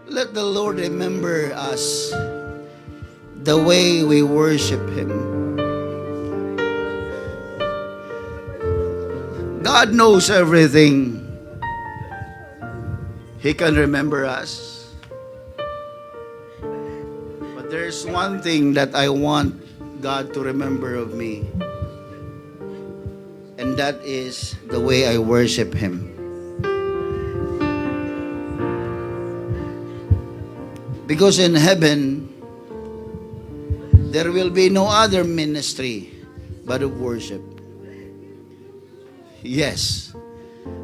Let the Lord remember us the way we worship Him. God knows everything. He can remember us. But there's one thing that I want God to remember of me. And that is the way I worship Him. Because in heaven, there will be no other ministry but of worship. Yes,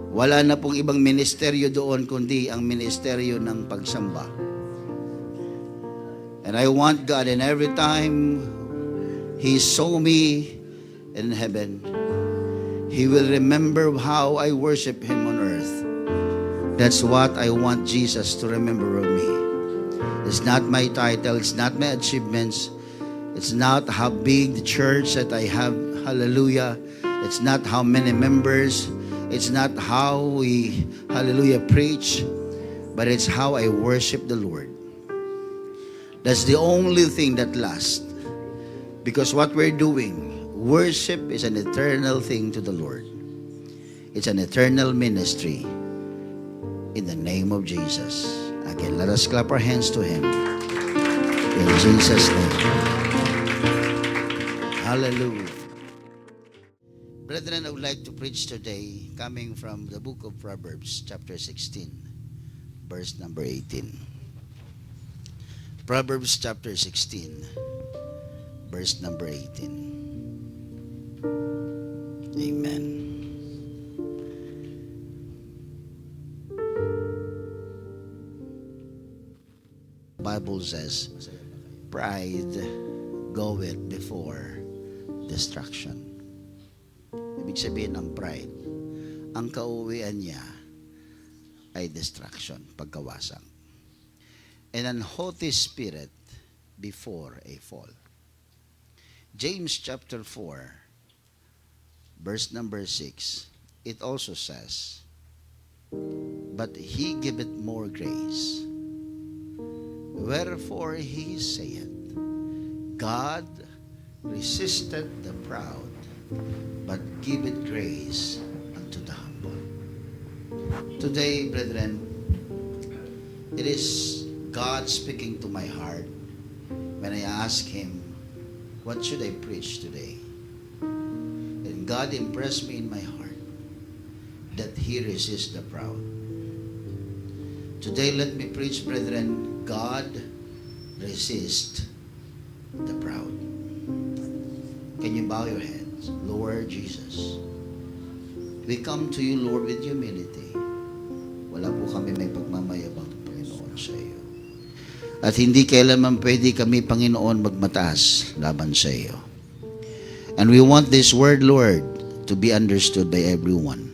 wala na pong ibang ministeryo doon kundi ang ministeryo ng pagsamba. And I want God, and every time He saw me in heaven, He will remember how I worship Him on earth. That's what I want Jesus to remember of me. It's not my title, it's not my achievements, it's not how big the church that I have, hallelujah. It's not how many members, it's not how we, hallelujah, preach, but it's how I worship the Lord. That's the only thing that lasts. Because what we're doing, worship is an eternal thing to the Lord. It's an eternal ministry in the name of Jesus. Again, let us clap our hands to Him. In Jesus' name. Hallelujah. Brethren, I would like to preach today coming from the book of Proverbs, chapter 16, verse number 18. Proverbs chapter 16, verse number 18. Amen. Bible says, pride goeth before destruction. Ibig sabihin ng pride, ang kauwian niya ay destruction, pagkawasak. And an haughty spirit before a fall. James chapter 4, verse number 6, it also says, but He giveth more grace. Wherefore He saith, God resisteth the proud, but giveth grace unto the humble. Today, brethren, it is God speaking to my heart when I ask Him, what should I preach today? And God impressed me in my heart that He resists the proud. Today, let me preach, brethren, God resists the proud. Can you bow your heads? Lord Jesus, we come to you, Lord, with humility. Wala po kami may pagmamayabang, Panginoon, sa iyo. At hindi kailanman pwede kami, Panginoon, magmataas laban sa iyo. And we want this word, Lord, to be understood by everyone.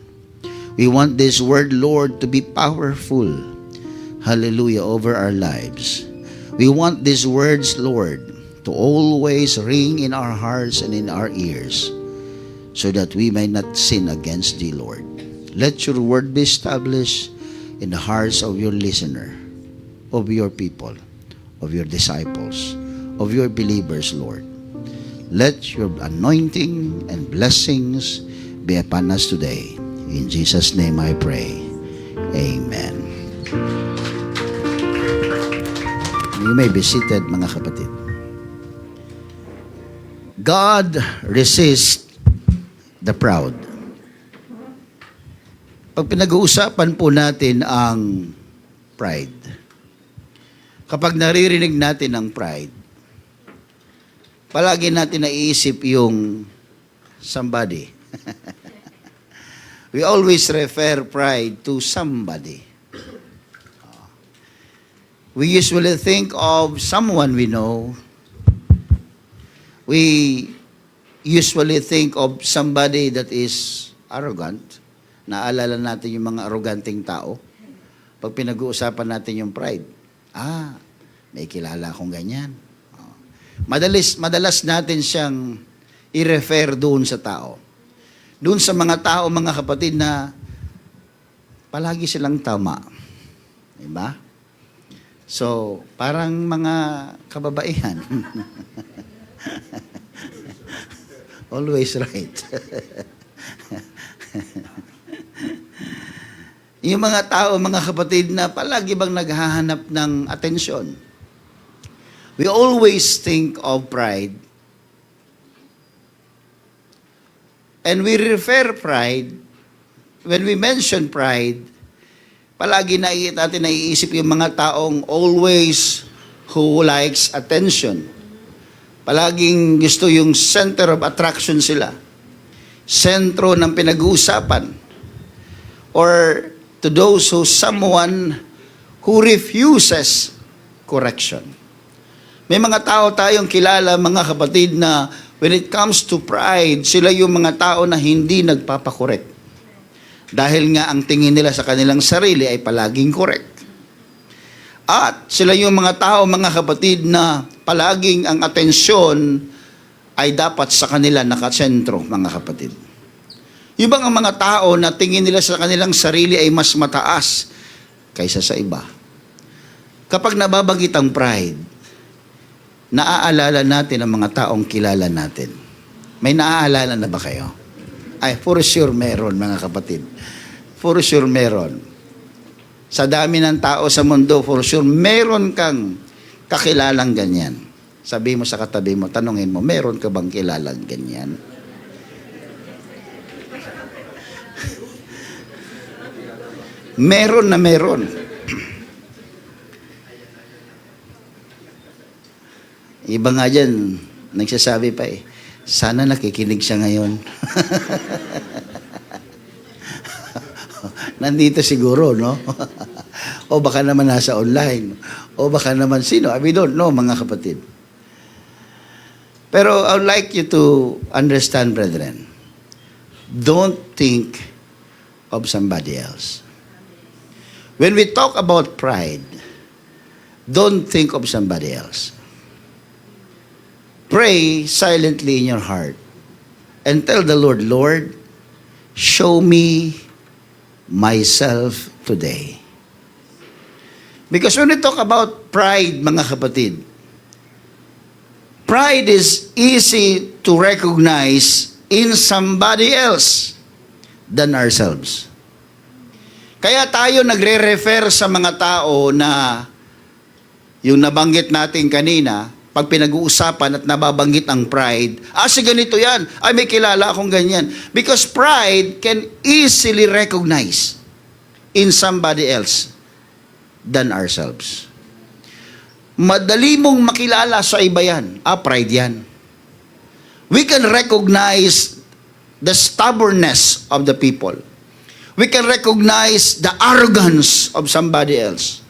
We want this word, Lord, to be powerful, hallelujah, over our lives. We want these words, Lord, to always ring in our hearts and in our ears, so that we may not sin against thee, Lord. Let your word be established in the hearts of your listener, of your people, of your disciples, of your believers, Lord. Let your anointing and blessings be upon us today. In Jesus' name I pray. Amen. You may be seated, mga kapatid. God resists the proud. Pag pinag-uusapan po natin ang pride, kapag naririnig natin ang pride, palagi natin naiisip yung somebody. We always refer pride to somebody. We usually think of someone we know. We usually think of somebody that is arrogant. Naalala natin yung mga arroganting tao. Pag pinag-uusapan natin yung pride, may kilala akong ganyan. Madalas natin siyang i-refer doon sa tao. Doon sa mga tao, mga kapatid, na palagi silang tama. Diba? So, parang mga kababaihan. Always right. Yung mga tao, mga kapatid na palagi bang naghahanap ng atensyon. We always think of pride. And we refer pride, when we mention pride, palagi natin naiisip yung mga taong always who likes attention. Palaging gusto yung center of attraction sila. Sentro ng pinag-uusapan. Or to those who someone who refuses correction. May mga tao tayong kilala, mga kapatid, na when it comes to pride, sila yung mga tao na hindi nagpapakorek. Dahil nga ang tingin nila sa kanilang sarili ay palaging correct. At sila yung mga tao, mga kapatid, na palaging ang atensyon ay dapat sa kanila nakasentro, mga kapatid. Yung bang ang mga tao na tingin nila sa kanilang sarili ay mas mataas kaysa sa iba. Kapag nababanggit ang pride, naaalala natin ang mga taong kilala natin. May naaalala na ba kayo? Ay, for sure meron, mga kapatid. For sure meron. Sa dami ng tao sa mundo, for sure meron kang kakilalang ganyan. Sabi mo sa katabi mo, tanungin mo, meron ka bang kilalang ganyan? Meron na meron. Iba nga dyan, nagsasabi pa sana nakikinig siya ngayon. Nandito siguro, no? O baka naman nasa online. O baka naman sino. We don't know, mga kapatid. Pero I would like you to understand, brethren. Don't think of somebody else. When we talk about pride, don't think of somebody else. Pray silently in your heart and tell the Lord, Lord, show me myself today. Because when we talk about pride, mga kapatid, pride is easy to recognize in somebody else than ourselves. Kaya tayo nagre-refer sa mga tao na yung nabanggit natin kanina, pag pinag-uusapan at nababanggit ang pride, si ganito yan, may kilala akong ganyan. Because pride can easily recognize in somebody else than ourselves. Madali mong makilala sa iba yan. Pride yan. We can recognize the stubbornness of the people. We can recognize the arrogance of somebody else.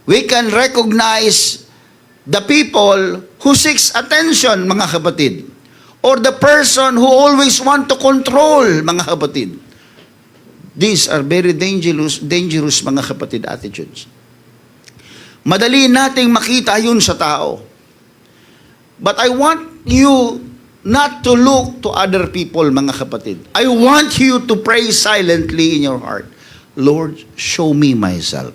We can recognize the people who seeks attention, mga kapatid. Or the person who always want to control, mga kapatid. These are very dangerous, mga kapatid, attitudes. Madali nating makita yun sa tao. But I want you not to look to other people, mga kapatid. I want you to pray silently in your heart. Lord, show me myself.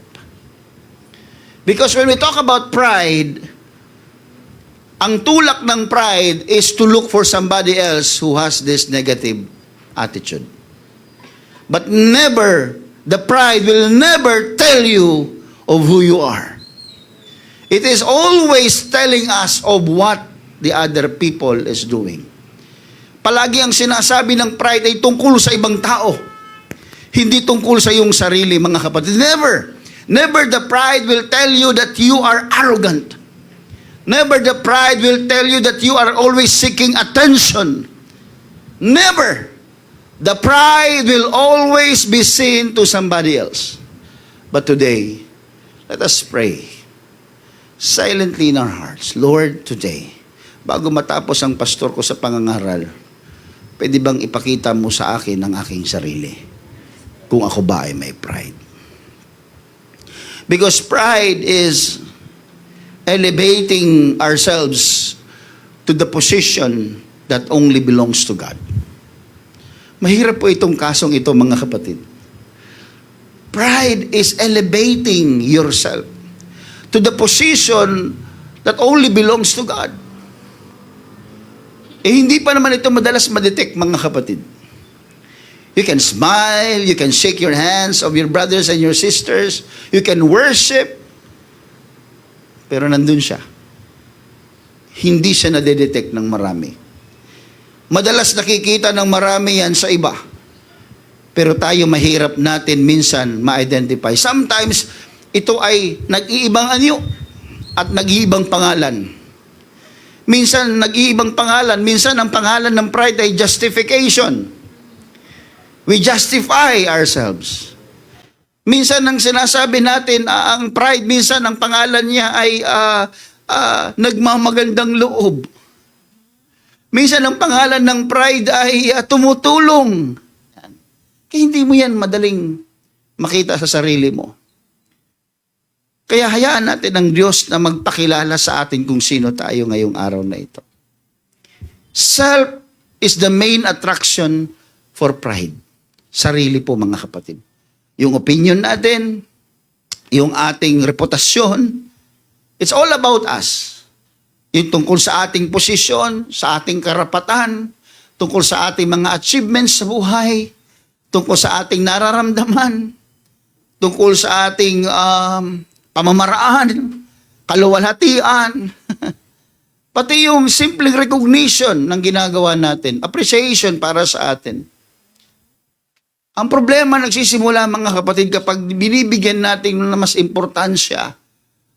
Because when we talk about pride, ang tulak ng pride is to look for somebody else who has this negative attitude. But never, the pride will never tell you of who you are. It is always telling us of what the other people is doing. Palagi ang sinasabi ng pride ay tungkol sa ibang tao. Hindi tungkol sa iyong sarili, mga kapatid. Never. Never the pride will tell you that you are arrogant. Never the pride will tell you that you are always seeking attention. Never. The pride will always be seen to somebody else. But today, let us pray silently in our hearts. Lord, today, bago matapos ang pastor ko sa pangangaral, pwede bang ipakita mo sa akin ang aking sarili kung ako ba ay may pride? Because pride is elevating ourselves to the position that only belongs to God. Mahirap po itong kasong ito, mga kapatid. Pride is elevating yourself to the position that only belongs to God. Hindi pa naman ito madalas madetect, mga kapatid. You can smile, you can shake your hands of your brothers and your sisters, you can worship, pero nandun siya. Hindi siya nadedetect ng marami. Madalas nakikita ng marami yan sa iba. Pero tayo mahirap natin minsan ma-identify. Sometimes, ito ay nag-iibang anyo at nag-iibang pangalan. Minsan, nag-iibang pangalan. Minsan, ang pangalan ng pride ay justification. We justify ourselves. Minsan, ang sinasabi natin, ang pride, minsan, ang pangalan niya ay nagmamagandang loob. Minsan, ang pangalan ng pride ay tumutulong. Kaya hindi mo yan madaling makita sa sarili mo. Kaya hayaan natin ang Diyos na magpakilala sa atin kung sino tayo ngayong araw na ito. Self is the main attraction for pride. Sarili po, mga kapatid. Yung opinion natin, yung ating reputasyon, it's all about us. Yung tungkol sa ating posisyon, sa ating karapatan, tungkol sa ating mga achievements sa buhay, tungkol sa ating nararamdaman, tungkol sa ating pamamaraan, kaluwalhatian, pati yung simpleng recognition ng ginagawa natin, appreciation para sa atin. Ang problema nagsisimula, mga kapatid, kapag binibigyan natin na mas importansya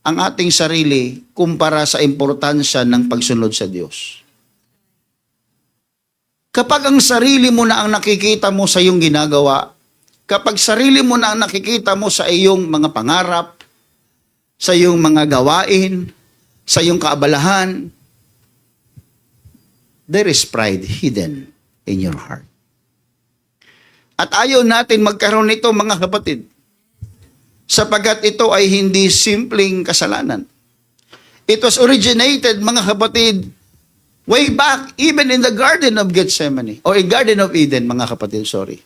ang ating sarili kumpara sa importansya ng pagsunod sa Diyos. Kapag ang sarili mo na ang nakikita mo sa iyong ginagawa, kapag sarili mo na ang nakikita mo sa iyong mga pangarap, sa iyong mga gawain, sa iyong kaabalahan, there is pride hidden in your heart. At ayaw natin magkaroon nito, mga kapatid, sapagkat ito ay hindi simpleng kasalanan. It was originated, mga kapatid, way back, even in the Garden of Gethsemane, or in Garden of Eden, mga kapatid, sorry.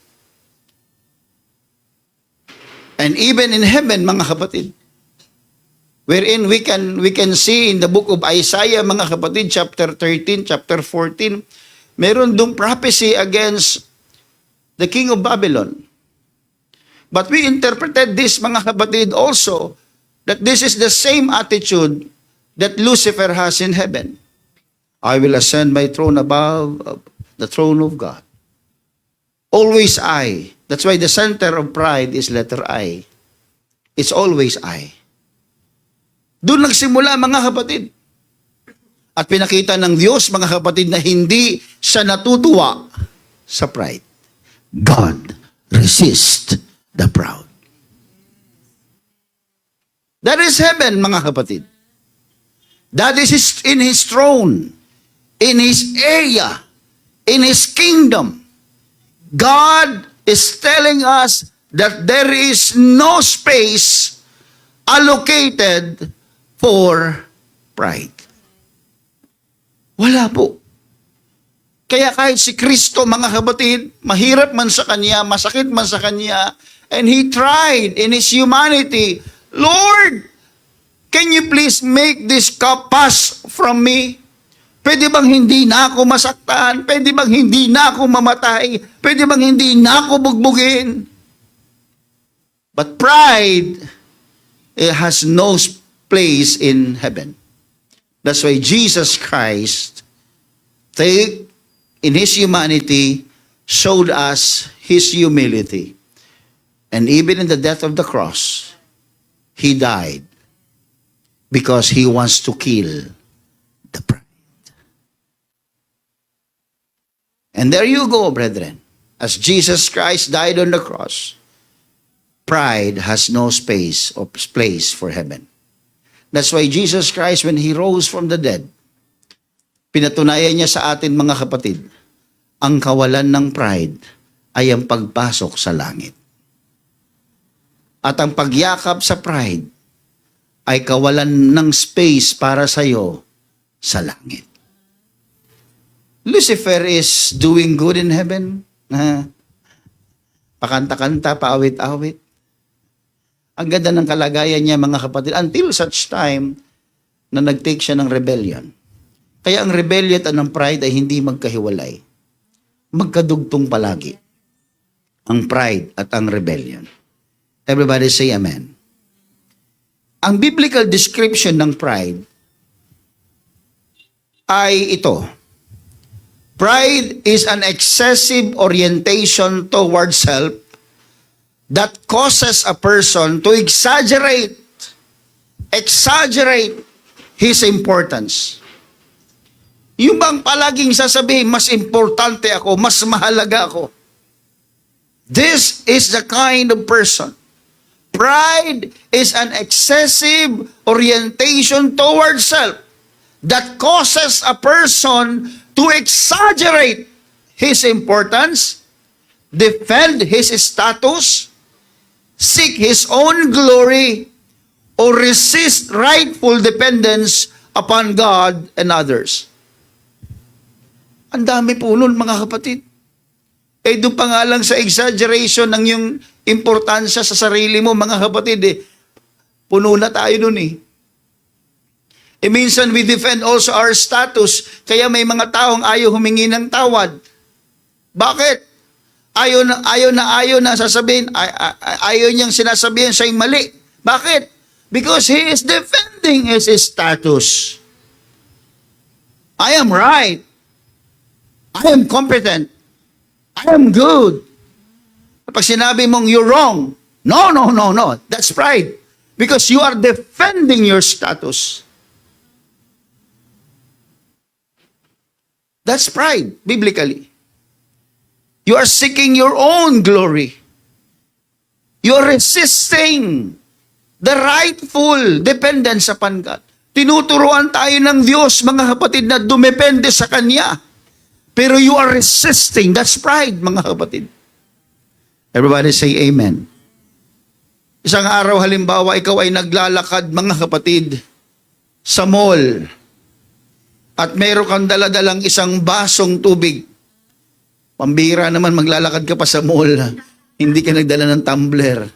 And even in heaven, mga kapatid, wherein we can see in the book of Isaiah, mga kapatid, chapter 13, chapter 14, meron dong prophecy against the king of Babylon. But we interpreted this, mga kapatid, also, that this is the same attitude that Lucifer has in heaven. I will ascend my throne above the throne of God. Always I. That's why the center of pride is letter I. It's always I. Doon nagsimula, mga kapatid. At pinakita ng Diyos, mga kapatid, na hindi siya natutuwa sa pride. God resist the proud. That is heaven, mga kapatid. That is in His throne, in His area, in His kingdom. God is telling us that there is no space allocated for pride. Wala po. Kaya kahit si Kristo, mga kapatid, mahirap man sa Kanya, masakit man sa Kanya, and He tried in His humanity, Lord, can you please make this cup pass from me? Pwede bang hindi na ako masaktan? Pwede bang hindi na ako mamatay? Pwede bang hindi na ako bugbugin? But pride, it has no place in heaven. That's why Jesus Christ, in His humanity, showed us His humility. And even in the death of the cross, He died because He wants to kill the pride. And there you go, brethren. As Jesus Christ died on the cross, pride has no space or place for heaven. That's why Jesus Christ, when He rose from the dead, pinatunayan niya sa atin, mga kapatid, ang kawalan ng pride ay ang pagpasok sa langit. At ang pagyakap sa pride ay kawalan ng space para sa iyo sa langit. Lucifer is doing good in heaven. Pakanta-kanta, paawit-awit. Ang ganda ng kalagayan niya, mga kapatid, until such time na nag-take siya ng rebellion. Kaya ang rebellion at ang pride ay hindi magkahiwalay. Magkadugtong palagi. Ang pride at ang rebellion. Everybody say amen. Ang biblical description ng pride ay ito. Pride is an excessive orientation towards self that causes a person to exaggerate his importance. Yung bang palaging sasabihin, mas importante ako, mas mahalaga ako. This is the kind of person. Pride is an excessive orientation towards self that causes a person to exaggerate his importance, defend his status, seek his own glory, or resist rightful dependence upon God and others. Ang dami po nun, mga kapatid. Doon pa nga lang sa exaggeration ng yung importansya sa sarili mo, mga kapatid, puno na tayo nun minsan we defend also our status, kaya may mga taong ayaw humingi ng tawad. Bakit? Ayaw na sasabihin, ayaw niyang sinasabihin siya'y mali. Bakit? Because he is defending his status. I am right. I am competent. I am good. Pag sinabi mong you're wrong, no. That's pride. Because you are defending your status. That's pride, biblically. You are seeking your own glory. You are resisting the rightful dependence upon God. Tinuturuan tayo ng Diyos, mga kapatid, na dumepende sa Kanya. Pero you are resisting. That's pride, mga kapatid. Everybody say amen. Isang araw, halimbawa, ikaw ay naglalakad, mga kapatid, sa mall. At meron kang daladalang isang basong tubig. Pambira naman, maglalakad ka pa sa mall. Hindi ka nagdala ng tumbler.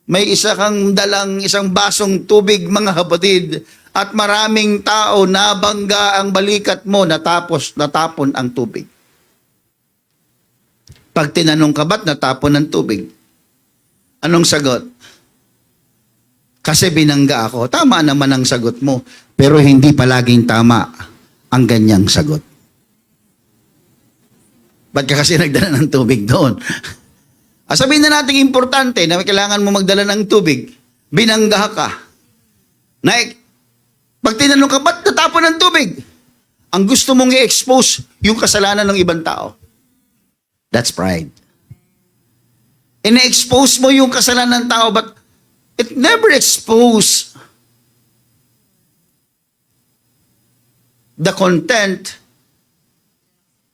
May isa kang dalang isang basong tubig, mga kapatid, at maraming tao nabangga ang balikat mo, natapon ang tubig. Pag tinanong ka, ba't natapon ang tubig? Anong sagot? Kasi binangga ako. Tama naman ang sagot mo, pero hindi palaging tama ang ganyang sagot. Ba't ka kasi nagdala ng tubig doon? Sabihin na natin importante na may kailangan mo magdala ng tubig. Binangga ka. Pag tinanong ka, ba't natapon ng tubig? Ang gusto mong i-expose yung kasalanan ng ibang tao. That's pride. Ina-expose mo yung kasalanan ng tao, but it never exposed the content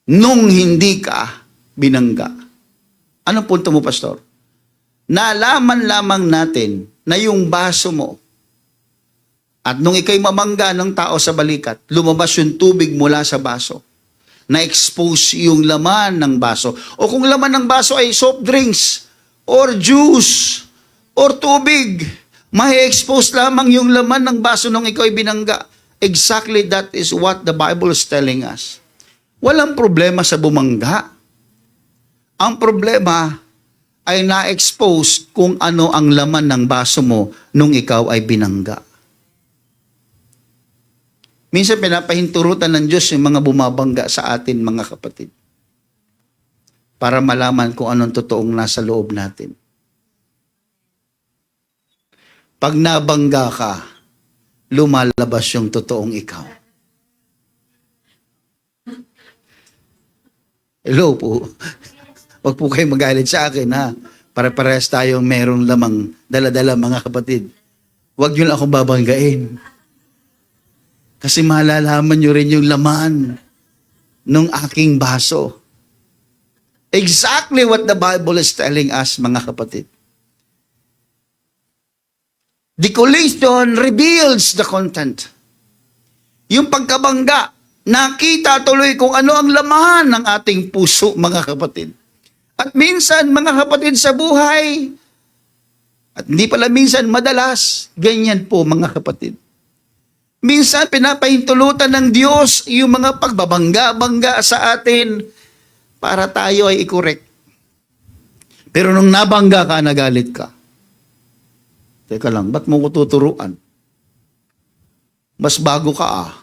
nung hindi ka binangga. Anong punto mo, Pastor? Nalaman lamang natin na yung baso mo, at nung ikay mamangga ng tao sa balikat, lumabas yung tubig mula sa baso. Na-expose yung laman ng baso. O kung laman ng baso ay soft drinks, or juice, or tubig, ma-expose lamang yung laman ng baso nung ikaw ay binangga. Exactly that is what the Bible is telling us. Walang problema sa bumangga. Ang problema ay na-expose kung ano ang laman ng baso mo nung ikaw ay binangga. Minsan pinapahinturutan ng Diyos yung mga bumabangga sa atin, mga kapatid, para malaman kung anong totoong nasa loob natin. Pag nabangga ka, lumalabas yung totoong ikaw. Hello po. Huwag po kayo magalit sa akin, ha? Para-parehas tayong merong lamang dala-dala, mga kapatid. Huwag nyo lang akong babanggain. Kasi malalaman nyo rin yung laman ng aking baso. Exactly what the Bible is telling us, mga kapatid. The collation reveals the content. Yung pagkabangga, nakita tuloy kung ano ang laman ng ating puso, mga kapatid. At minsan, mga kapatid, sa buhay, At hindi pala minsan, madalas, ganyan po mga kapatid. Minsan, pinapahintulutan ng Diyos yung mga pagbabangga-bangga sa atin para tayo ay i-correct. Pero nung nabangga ka, nagalit ka. Teka lang, ba't mo ko tuturuan? Mas bago ka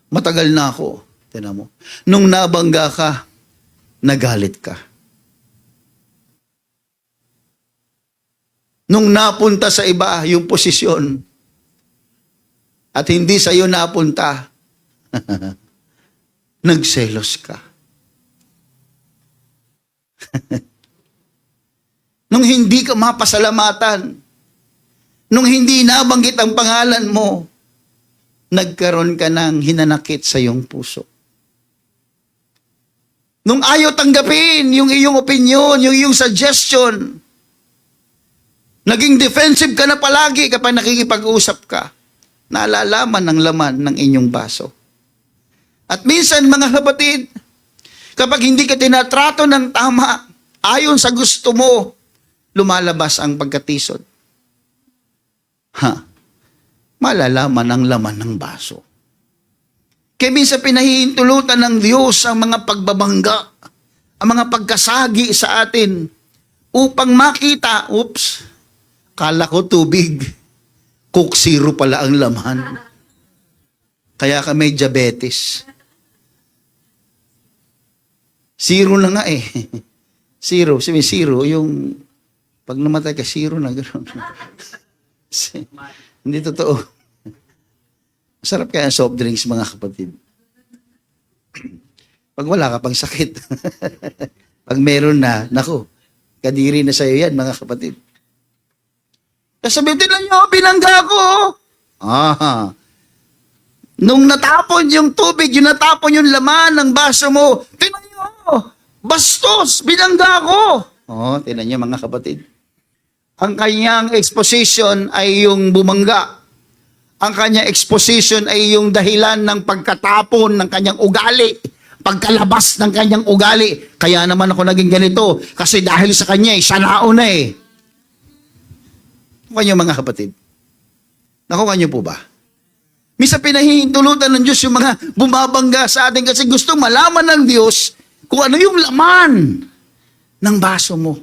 Matagal na ako. Tignan mo. Nung nabangga ka, nagalit ka. Nung napunta sa iba yung posisyon at hindi sa iyo napunta, nagselos ka. Nung hindi ka mapasalamatan, nung hindi nabanggit ang pangalan mo, nagkaroon ka ng hinanakit sa iyong puso. Nung ayaw tanggapin yung iyong opinion, yung iyong suggestion, naging defensive ka na palagi kapag nakikipag-usap ka, naalalaman ng laman ng inyong baso. At minsan, mga kapatid, kapag hindi ka tinatrato ng tama, ayon sa gusto mo, lumalabas ang pagkatisod. Malalaman ang laman ng baso. Kaya minsan pinahihintulutan ng Diyos ang mga pagbabangga, ang mga pagkasagi sa atin, upang makita, kala ko tubig, Coke Zero pala ang laman. Kaya ka may diabetes. Zero na nga Zero. Sabi, zero, yung pag namatay ka, zero na gano'n. Hindi totoo. Masarap kaya ang soft drinks, mga kapatid. Pag wala ka pang sakit. Pag meron na, naku, kadiri na sa'yo yan, mga kapatid. Sabihin nyo, binangga ko. Nung natapon yung tubig, yung natapon yung laman ng baso mo, tingnan nyo, bastos, binangga ko. Tingnan nyo, mga kapatid. Ang kanyang exposition ay yung bumangga. Ang kanyang exposition ay yung dahilan ng pagkatapon ng kanyang ugali. Pagkalabas ng kanyang ugali. Kaya naman ako naging ganito. Kasi dahil sa kanya, siya nauna Nakuha niyo, mga kapatid? Nakuha niyo po ba? Misa pinahihintulutan ng Diyos yung mga bumabangga sa atin kasi gusto malaman ng Diyos kung ano yung laman ng baso mo.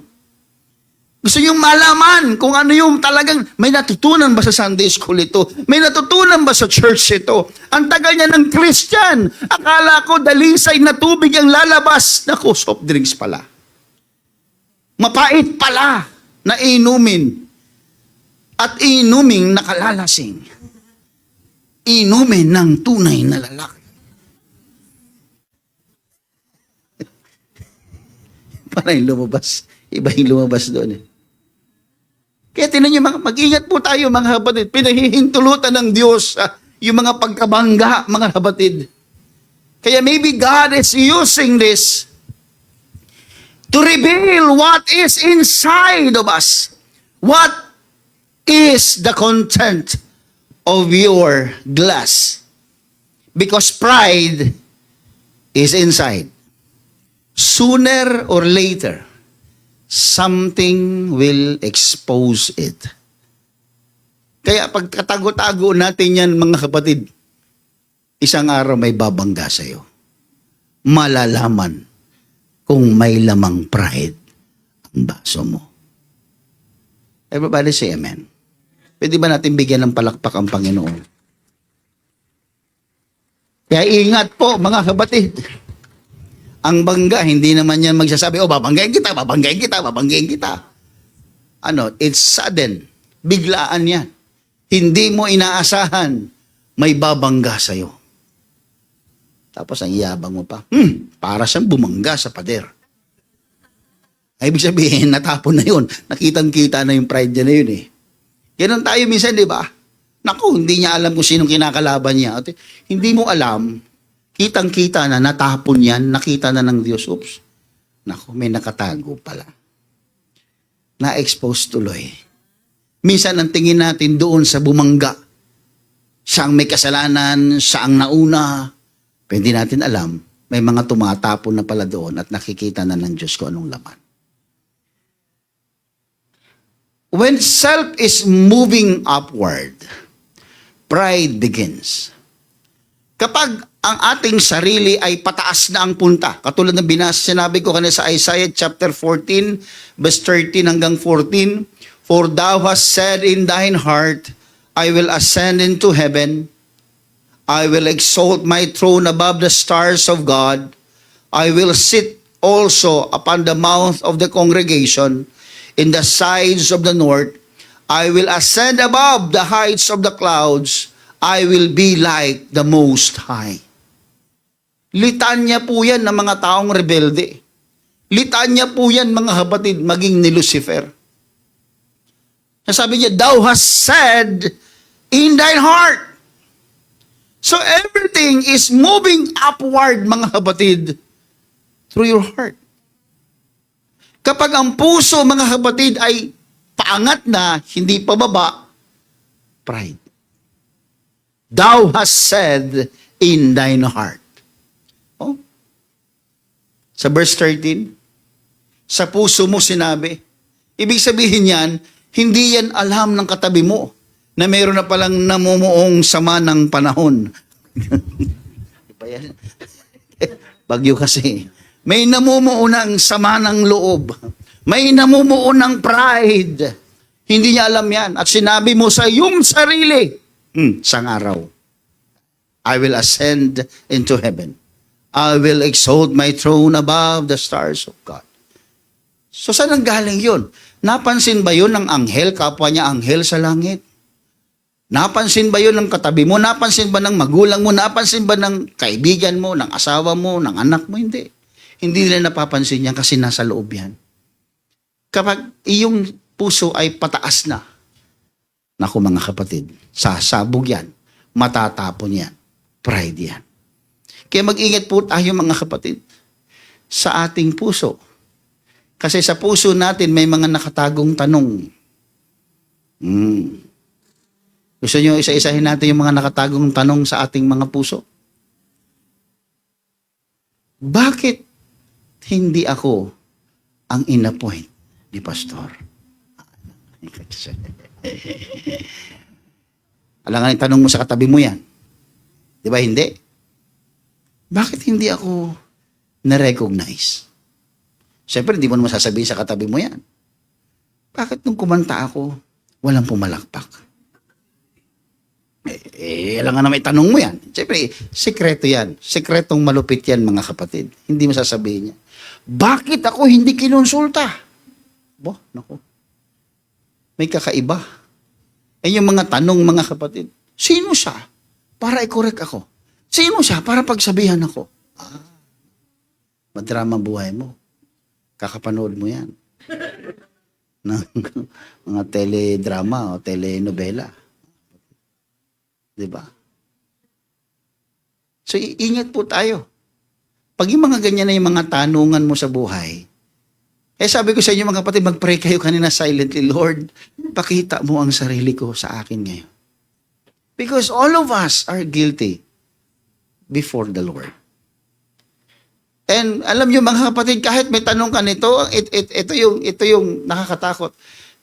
Gusto yung malaman kung ano yung talagang may natutunan ba sa Sunday School ito? May natutunan ba sa church ito? Ang tagal niya ng Christian. Akala ko dalisay na tubig ang lalabas. Naku, soft drinks pala. Mapait pala na inumin. At inuming nakalalasing. Inumin ng tunay na lalaki. Parang lumabas. Iba yung lumabas doon Kaya tinan nyo, mag-ingat po tayo, mga kapatid. Pinahihintulutan ng Diyos yung mga pagkabangga, mga kapatid. Kaya maybe God is using this to reveal what is inside of us. What is the content of your glass? Because pride is inside. Sooner or later, something will expose it. Kaya pagkatago-tago natin yan, mga kapatid, isang araw may babangga sa'yo. Malalaman kung may lamang pride ang baso mo. Everybody say amen. Pwede ba natin bigyan ng palakpak ang Panginoon? Kaya ingat po, mga kapatid. Ang bangga, hindi naman yan magsasabi, babanggain kita, babanggain kita, babanggain kita. It's sudden. Biglaan yan. Hindi mo inaasahan, may babangga sa'yo. Tapos ang iyabang mo pa, para siyang bumangga sa pader. Ay, ibig sabihin, natapon na yun. Nakitang-kita na yung pride niya na yun Ganon tayo minsan, di ba? Naku, hindi niya alam kung sinong kinakalaban niya. At hindi mo alam, kitang-kita na, natapon yan, nakita na ng Diyos. Naku, may nakatago pala. Na-expose tuloy. Minsan ang tingin natin doon sa bumangga. Siya ang may kasalanan, siya ang nauna. Pero hindi natin alam, may mga tumatapon na pala doon at nakikita na ng Diyos kung anong laman. when self is moving upward, pride begins. Kapag ang ating sarili ay pataas na ang punta, katulad ng sinabi ko kanina sa Isaiah chapter 14, verse 13 hanggang 14, For thou hast said in thine heart, I will ascend into heaven, I will exalt my throne above the stars of God, I will sit also upon the mouth of the congregation, in the sides of the north, I will ascend above the heights of the clouds, I will be like the Most High. Litanya po yan ng mga taong rebelde. Litanya po yan, mga kapatid, maging ni Lucifer. Sabi niya, thou hast said in thine heart. So everything is moving upward, mga kapatid, through your heart. Kapag ang puso, mga kapatid, ay paangat na, hindi pababa, pride. Thou hast said in thine heart. Oh. Sa verse 13, sa puso mo sinabi. Ibig sabihin yan, hindi yan alam ng katabi mo na mayroon na palang namumuong sama ng panahon. Iba yan. Bagyo kasi. May namumuo ng sama ng loob. May namumuo ng pride. Hindi niya alam yan. At sinabi mo sa iyong sarili, sang araw, I will ascend into heaven. I will exalt my throne above the stars of God. So saan ang galing yun? Napansin ba yun ng anghel, kapwa niya anghel sa langit? Napansin ba yun ng katabi mo? Napansin ba ng magulang mo? Napansin ba ng kaibigan mo, ng asawa mo, ng anak mo? Hindi. Hindi nila napapansin yan kasi nasa loob yan. Kapag iyong puso ay pataas na, naku mga kapatid, sasabog yan, matatapon yan, pride yan. Kaya mag-ingat po tayo mga kapatid sa ating puso. Kasi sa puso natin may mga nakatagong tanong. Gusto nyo isa-isahin natin yung mga nakatagong tanong sa ating mga puso? Bakit hindi ako ang inappoint ni Pastor? Alangan yung tanong mo sa katabi mo yan. Di ba hindi? Bakit hindi ako na-recognize? Siyempre, hindi mo naman sasabihin sa katabi mo yan. Bakit nung kumanta ako, walang pumalakpak? Alangan naman itanong mo yan. Siyempre, sekreto yan. Sekretong malupit yan, mga kapatid. Hindi mo sasabihin niya. Bakit ako hindi kinonsulta? Naku. May kakaiba. Yung mga tanong, mga kapatid. Sino siya? Para i-correct ako. Sino siya? Para pagsabihan ako. Madrama buhay mo. Kakapanood mo yan. Ng mga teledrama o telenovela. Diba? So, ingat po tayo. Pag yung mga ganyan na yung mga tanungan mo sa buhay, sabi ko sa inyo mga kapatid, mag-pray kayo kanina silently, Lord, pakita mo ang sarili ko sa akin ngayon. Because all of us are guilty before the Lord. And alam niyo mga kapatid, kahit may tanong ka nito, ito yung nakakatakot.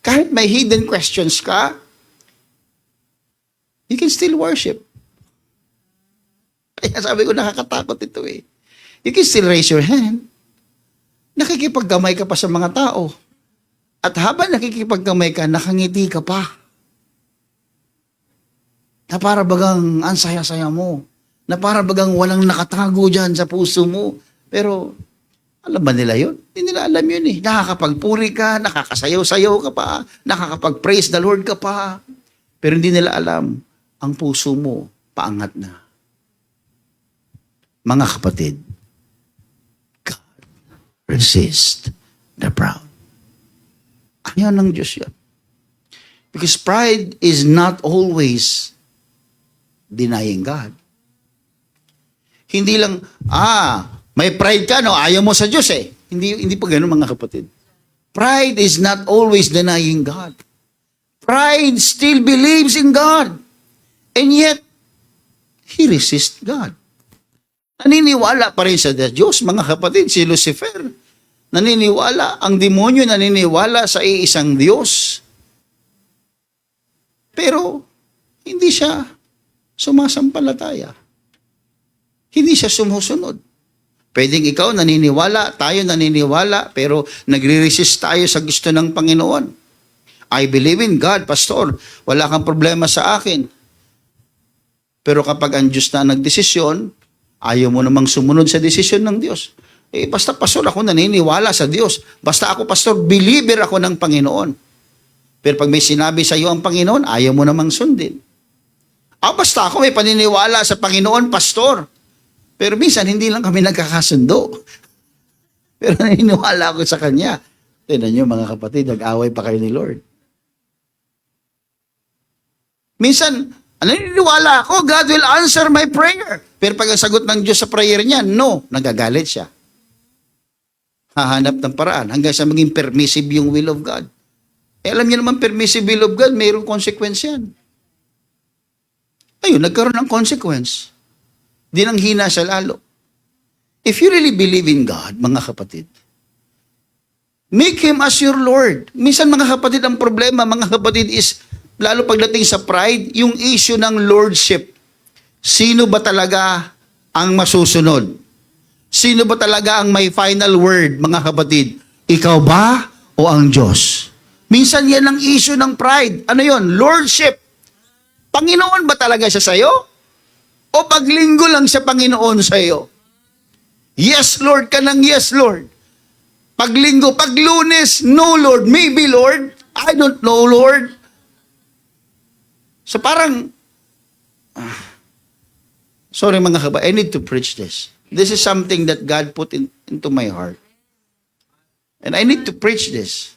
Kahit may hidden questions ka, you can still worship. Kaya sabi ko, nakakatakot ito eh. You can still raise your hand. Nakikipaggamay ka pa sa mga tao. At habang nakikipaggamay ka, nakangiti ka pa. Na para bagang ang saya-saya mo. Na para bagang walang nakatago dyan sa puso mo. Pero, alam ba nila yun? Hindi nila alam yun eh. Nakakapagpuri ka, nakakasayaw-sayaw ka pa, nakakapag-praise the Lord ka pa. Pero hindi nila alam, ang puso mo, paangat na. Mga kapatid, God resist the proud. Ayaw ng Diyos yan. Because pride is not always denying God. Hindi lang, may pride ka, no? Ayaw mo sa Diyos eh. Hindi pa ganun mga kapatid. Pride is not always denying God. Pride still believes in God. And yet, he resists God. Naniniwala pa rin sa Diyos, mga kapatid, si Lucifer. Naniniwala, ang demonyo naniniwala sa iisang Diyos. Pero, hindi siya sumasampalataya. Hindi siya sumusunod. Pwedeng ikaw naniniwala, tayo naniniwala, pero nagre-resist tayo sa gusto ng Panginoon. I believe in God, Pastor. Wala kang problema sa akin. Pero kapag ang Diyos na nagdesisyon, ayaw mo namang sumunod sa desisyon ng Diyos. Basta Pastor, ako naniniwala sa Diyos. Basta ako, Pastor, believer ako ng Panginoon. Pero pag may sinabi sa iyo ang Panginoon, ayaw mo namang sundin. Basta ako may paniniwala sa Panginoon, Pastor. Pero minsan, hindi lang kami nagkakasundo. Pero naniniwala ako sa Kanya. Tignan nyo mga kapatid, nag-away pa kayo ni Lord. Minsan, naniniwala ako, God will answer my prayer. Pero pag ang sagot ng Diyos sa prayer niya, no, nagagalit siya. Hahanap ng paraan hanggang sa maging permissive yung will of God. Alam niyo naman, permissive will of God, mayroong consequence yan. Ayun, nagkaroon ng consequence. Di nang hina siya lalo. If you really believe in God, mga kapatid, make Him as your Lord. Minsan mga kapatid, ang problema, mga kapatid, is lalo pagdating sa pride, yung issue ng lordship. Sino ba talaga ang masusunod? Sino ba talaga ang may final word, mga kapatid? Ikaw ba o ang Diyos? Minsan yan ang issue ng pride. Ano yon? Lordship. Panginoon ba talaga siya sa'yo? O paglinggo lang sa Panginoon sa'yo? Yes, Lord ka ng yes, Lord. Paglinggo, pag Lunes, no, Lord. Maybe, Lord. I don't know, Lord. So parang, sorry mga kapatid, I need to preach this. This is something that God put into my heart. And I need to preach this.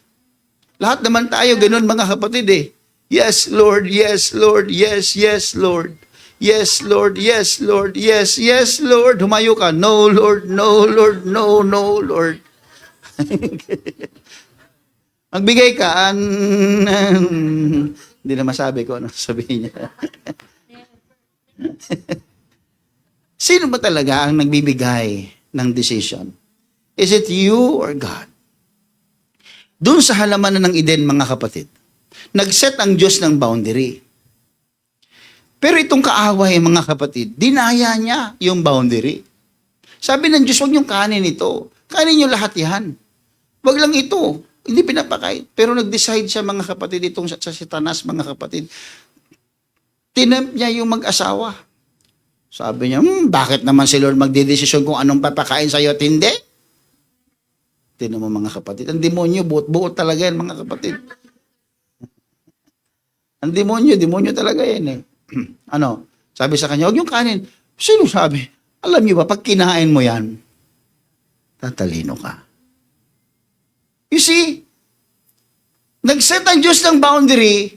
Lahat naman tayo ganun mga kapatid eh. Yes, Lord, yes, Lord, yes, yes, Lord. Yes, Lord, yes, Lord, yes, yes, Lord. Humayo ka. No, Lord, no, Lord, no, no, Lord. Magbigay ka. Hindi na masabi ko ano sabihin niya. Sino ba talaga ang nagbibigay ng decision? Is it you or God? Doon sa halaman ng Eden, mga kapatid, nag-set ang Diyos ng boundary. Pero itong kaaway, mga kapatid, dinaya niya yung boundary. Sabi ng Diyos, huwag niyong kanin ito. Kanin niyo lahat yan. Huwag lang ito. Hindi pinapakain. Pero nag-decide siya, mga kapatid, itong sa Satanas, mga kapatid. Tinempt niya yung mag-asawa. Sabi niya, bakit naman si Lord magdedesisyon kung anong papakain sa'yo at hindi? Tinan mo mga kapatid. Ang demonyo, buot-buot talaga yan, mga kapatid. Ang demonyo talaga yan eh. Ano? Sabi sa kanya, huwag yung kanin. Sino sabi? Alam niyo ba, pag kinain mo yan, tatalino ka. You see, nag-set ang Diyos ng boundary.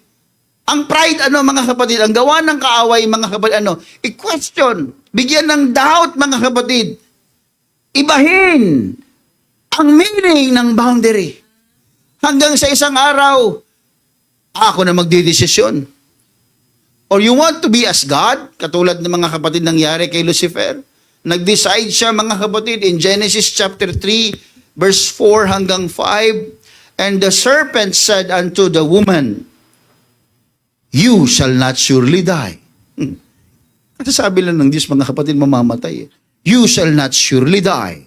Ang pride, mga kapatid, ang gawa ng kaaway, mga kapatid, i-question, bigyan ng doubt, mga kapatid, ibahin ang meaning ng boundary. Hanggang sa isang araw, ako na magdidesisyon. Or you want to be as God, katulad ng mga kapatid nangyari kay Lucifer, nag-decide siya, mga kapatid, in Genesis chapter 3, verse 4 hanggang 5, and the serpent said unto the woman, you shall not surely die. Kasi sabi lang ng Diyos, mga kapatid, mamamatay. You shall not surely die.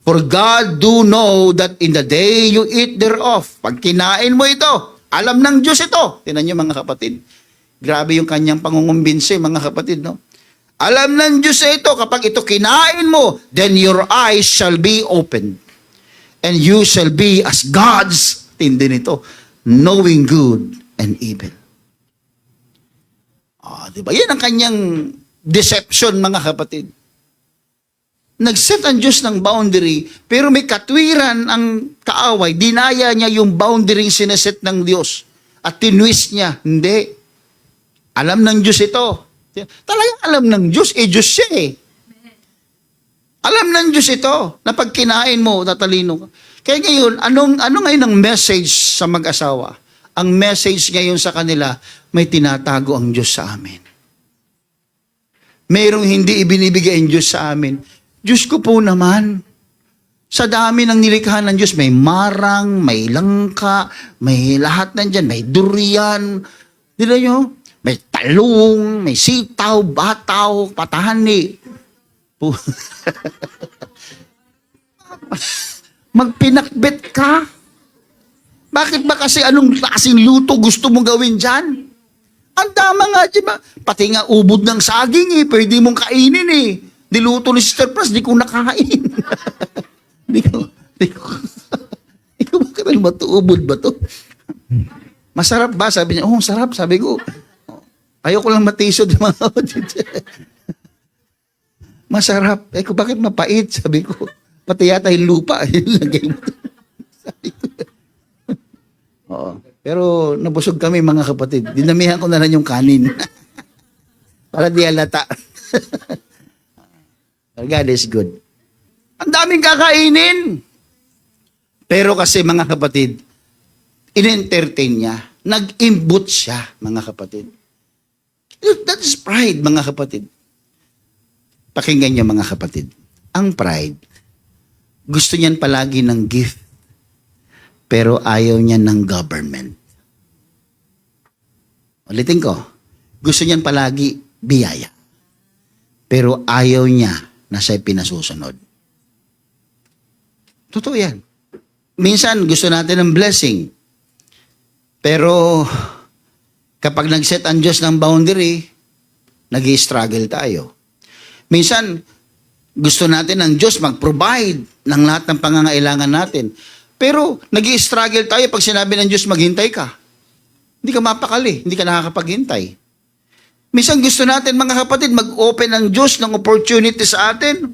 For God do know that in the day you eat thereof, pag kinain mo ito, alam ng Diyos ito. Tingnan niyo mga kapatid. Grabe yung kanyang pangungumbinse, mga kapatid, no? Alam ng Diyos ito, kapag ito kinain mo, then your eyes shall be opened. And you shall be as gods, tindi nito, knowing good and evil. Diba? Yan ang kanyang deception, mga kapatid. Nag-set ang Diyos ng boundary, pero may katwiran ang kaaway. Dinaya niya yung boundary sineset ng Diyos. At tinwist niya. Hindi. Alam ng Diyos ito. Talagang alam ng Diyos. Diyos siya eh. Alam ng Diyos ito, na pag kinain mo, tatalino ka. Kaya ngayon, ano ngayon ang message sa mag-asawa? Ang message ngayon sa kanila, may tinatago ang Diyos sa amin. Mayroong hindi ibinibigay ang Diyos sa amin. Diyos ko po naman, sa dami ng nilikha ng Diyos, may marang, may langka, may lahat nandyan, may durian. Dila nyo, may talong, may sitaw, bataw, patahani. Magpinakbet ka. Bakit ba kasi anong klaseng luto gusto mong gawin dyan? Ang tama nga, di ba? Pati nga ubod ng saging pwede mong kainin Niluto ni Sister Pras, di ko nakain. di ko, bakit ba ito? Ubod ba ito? Masarap ba? Sabi niya, sarap. Sabi ko, ayoko lang matisod mga kapatid. Masarap. Bakit mapait? Sabi ko, pati yata yung lupa. Lagay mo. Sabi ko. Pero nabusog kami mga kapatid. Dinamihan ko na lang yung kanin. Para di halata. God is good. Ang daming kakainin. Pero kasi mga kapatid, in-entertain niya. Nag-imbut siya, mga kapatid. That is pride, mga kapatid. Pakinggan niyo, mga kapatid. Ang pride, gusto niyan palagi ng gift, pero ayaw niya ng government. Ulitin ko, gusto niyan palagi biyaya, pero ayaw niya na siya'y pinasusunod. Totoo yan. Minsan, gusto natin ng blessing, pero kapag nag-set ang Diyos ng boundary, nag-i-struggle tayo. Minsan, gusto natin ng Diyos mag-provide ng lahat ng pangangailangan natin. Pero nag-i-struggle tayo pag sinabi ng Diyos maghintay ka. Hindi ka mapakali, hindi ka nakakapaghintay. Minsan gusto natin mga kapatid mag-open ng Diyos ng opportunity sa atin.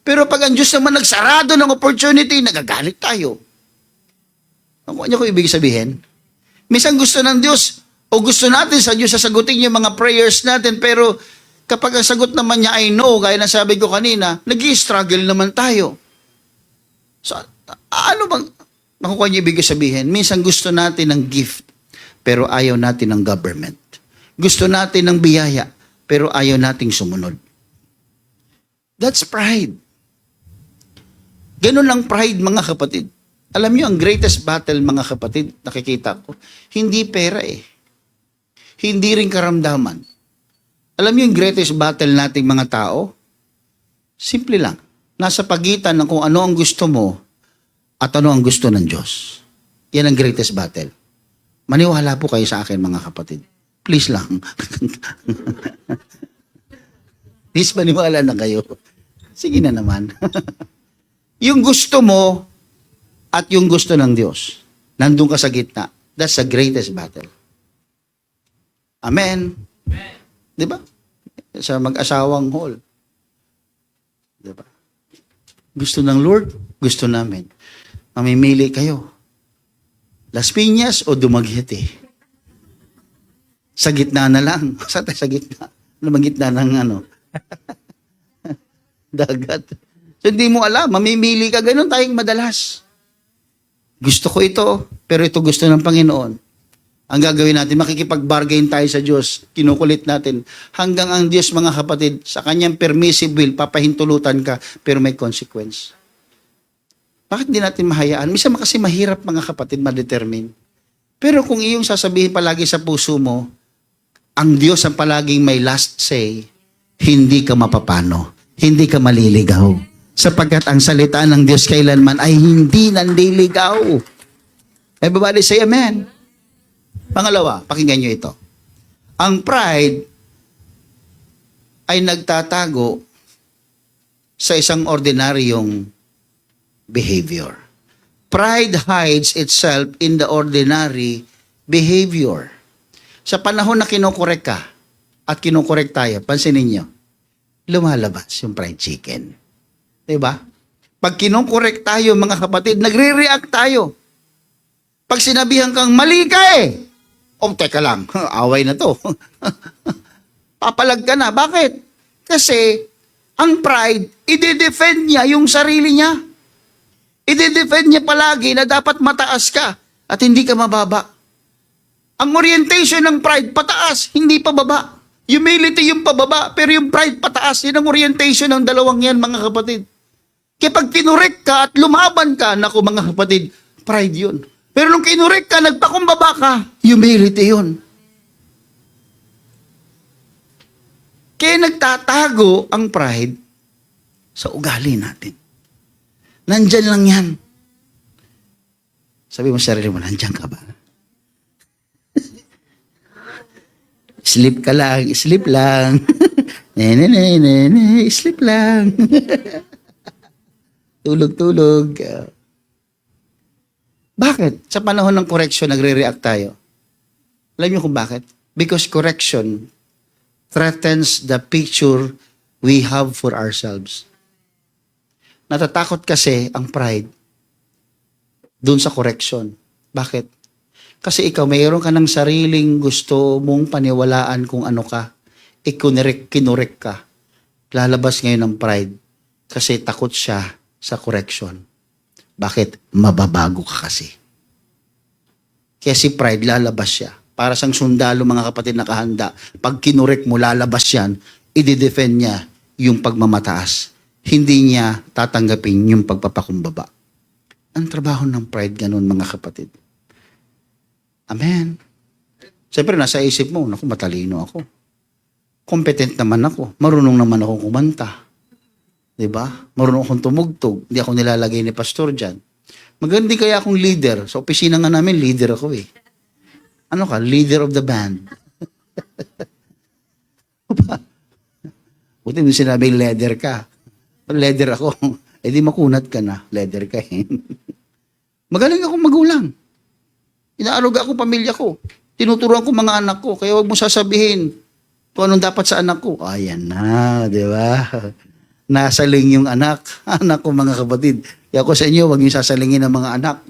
Pero pag ang Diyos naman nagsarado ng opportunity, nagagalit tayo. Ano niyo ko ibig sabihin? Minsan gusto ng Diyos o gusto natin sa Diyos sasagutin yung mga prayers natin, pero kapag ang sagot naman niya ay no, gaya na sabi ko kanina, nag-i-struggle naman tayo. So, ano bang nakukuha niyo ibig sabihin? Minsan gusto natin ng gift, pero ayaw natin ng government. Gusto natin ng biyaya, pero ayaw nating sumunod. That's pride. Ganun lang pride, mga kapatid. Alam niyo, ang greatest battle, mga kapatid, nakikita ko, hindi pera Hindi rin karamdaman. Alam niyo yung greatest battle nating mga tao? Simple lang. Nasa pagitan ng kung ano ang gusto mo at ano ang gusto ng Diyos. Yan ang greatest battle. Maniwala po kayo sa akin, mga kapatid. Please lang. Please, maniwala na kayo. Sige na naman. Yung gusto mo at yung gusto ng Diyos, nandun ka sa gitna. That's the greatest battle. Amen. Amen. Di ba? Sa mag-asawang hall. Di ba? Gusto ng Lord, gusto namin. Mamimili kayo. Las Piñas o Dumaguete? Sa gitna na lang. Sa gitna. Gitna ng dagat. So hindi mo alam, mamimili ka. Ganun tayong madalas. Gusto ko ito, pero ito gusto ng Panginoon. Ang gagawin natin, makikipag-bargain tayo sa Diyos. Kinukulit natin. Hanggang ang Diyos, mga kapatid, sa kanyang permissive will, papahintulutan ka, pero may consequence. Bakit di natin mahayaan? Minsan kasi mahirap, mga kapatid, ma-determine. Pero kung iyong sasabihin palagi sa puso mo, ang Diyos ang palaging may last say, hindi ka mapapano, hindi ka maliligaw. Sapagkat ang salita ng Diyos kailanman ay hindi nanliligaw. Everybody say amen. Pangalawa, pakinggan nyo ito. Ang pride ay nagtatago sa isang ordinaryong behavior. Pride hides itself in the ordinary behavior. Sa panahon na kinukorek ka at kinukorek tayo, pansinin nyo, lumalabas yung fried chicken. Diba? Pag kinukorek tayo, mga kapatid, nagre-react tayo. Pag sinabihan kang, mali ka teka lang, away na to. Papalag ka na. Bakit? Kasi, ang pride, i-defend niya yung sarili niya. I-defend niya palagi na dapat mataas ka at hindi ka mababa. Ang orientation ng pride, pataas, hindi pababa. Humility yung pababa, pero yung pride pataas. Yan ang orientation ng dalawang yan, mga kapatid. Kaya pag kinurek ka at lumaban ka, naku mga kapatid, pride yun. Pero nung kinurek ka, nagpakumbaba ka, humility yun. Eh, nagtatago ang pride sa ugali natin. Nandyan lang yan. Sabi mo sa sarili mo, nandyan ka ba? Sleep ka lang, sleep lang. Sleep lang. Tulog-tulog. Bakit? Sa panahon ng correction, nagre-react tayo. Alam niyo kung bakit? Because correction threatens the picture we have for ourselves. Natatakot kasi ang pride dun sa correction. Bakit? Kasi ikaw, mayroon ka ng sariling gusto mong paniwalaan kung ano ka. Kinurek ka. Lalabas ngayon ang pride kasi takot siya sa correction. Bakit? Mababago ka kasi. Kaya si pride, lalabas siya. Para sang sundalo, mga kapatid, nakahanda. Pag kinurek mo, lalabas yan, i-defend niya yung pagmamataas. Hindi niya tatanggapin yung pagpapakumbaba. Ang trabaho ng pride, ganun, mga kapatid. Amen. Siyempre, nasa isip mo, naku, matalino ako. Competent naman ako. Marunong naman akong kumanta. Diba? Marunong akong tumugtog. Hindi ako nilalagay ni pastor dyan. Maganda kaya akong leader. Sa opisina nga namin, leader ako eh. Ano ka? Leader of the band. Buti mo sinabing leader ka. Leader ako. Eh di makunat ka na. Leader ka eh. Magaling akong magulang. Inaaruga ako pamilya ko. Tinuturuan ko mga anak ko. Kaya wag mo sasabihin kung anong dapat sa anak ko. Ayan na, di ba? Nasaling yung anak. Anak ko, mga kapatid. Kaya ako sa inyo, wag niyo sasalingin ang mga anak.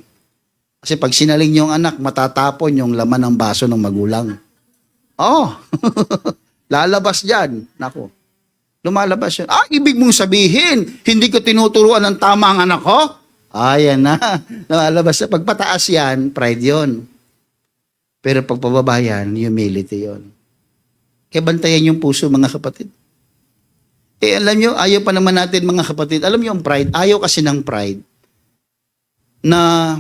Kasi pag sinaling niyo ang anak, matatapon yung laman ng baso ng magulang. Oh, lalabas dyan. Nako. Lumalabas yun. Ibig mong sabihin, hindi ko tinuturuan ng tama ang anak ko? Ayan na. Lumalabas na. Pagpataas yan, pride yon. Pero pagpababa yan, humility yon. Kaya bantayan yung puso, mga kapatid. Eh, alam nyo, ayaw pa naman natin, mga kapatid. Alam nyo ang pride, ayaw kasi ng pride na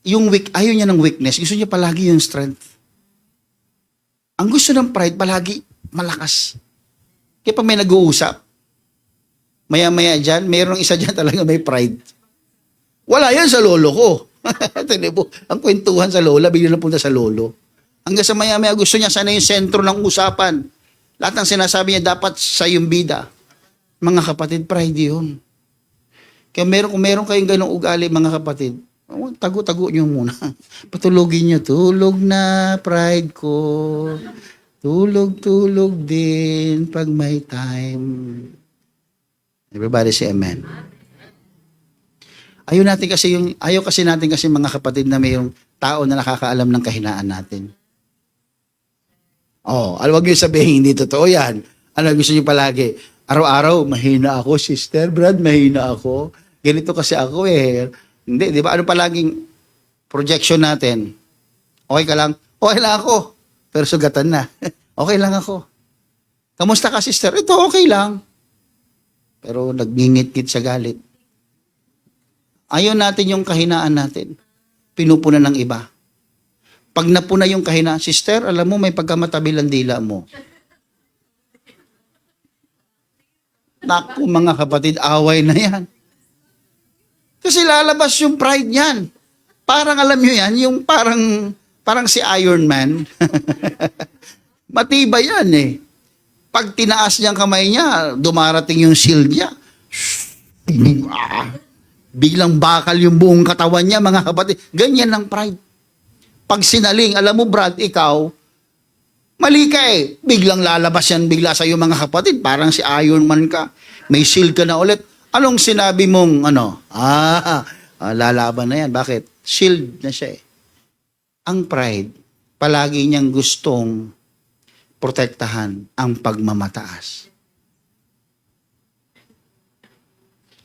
ayaw niya ng weakness, gusto niya palagi yung strength. Ang gusto ng pride, palagi malakas. Kaya pag may nag-uusap, maya-maya dyan, mayroong isa dyan talaga may pride. Wala yan sa lolo ko. Ang kwentuhan sa lola, bigla na punta sa lolo. Hanggang sa maya-maya gusto niya sana yung sentro ng usapan. Lahat ng sinasabi niya dapat sa yung bida. Mga kapatid, pride yun. Kaya kung meron kayong ganong ugali, mga kapatid, tago-tago niyo muna. Patulogin niyo, tulog na pride ko. Tulog-tulog din pag may time. Everybody say amen. Ayaw kasi natin mga kapatid na mayroong tao na nakakaalam ng kahinaan natin. Wag niyo sabihin, hindi totoo yan. Ano gusto niyo palagi? Araw-araw, mahina ako, Sister Brad, mahina ako. Ganito kasi ako eh. Hindi, di ba? Ano palaging projection natin? Okay ka lang? Okay lang ako. Pero sugatan na. Okay lang ako. Kamusta ka, sister? Ito, okay lang. Pero nagngingit-ngit sa galit. Ayaw natin yung kahinaan natin. Pinupuna ng iba. Pag napuna yung kahinaan, sister, alam mo, may pagkamatabil ang dila mo. Naku, mga kapatid, away na yan. Kasi lalabas yung pride niyan. Parang alam nyo yan, yung parang si Iron Man. Matibay yan eh. Pag tinaas niyang kamay niya, dumarating yung shield niya. Biglang bakal yung buong katawan niya, mga kapatid. Ganyan ang pride. Pag sinaling, alam mo Brad, ikaw, mali ka eh. Biglang lalabas yan bigla sa'yo, mga kapatid. Parang si Iron Man ka. May shield ka na ulit. Anong sinabi mong, lalaban na yan. Bakit? Shield na siya eh. Ang pride, palagi niyang gustong protektahan ang pagmamataas.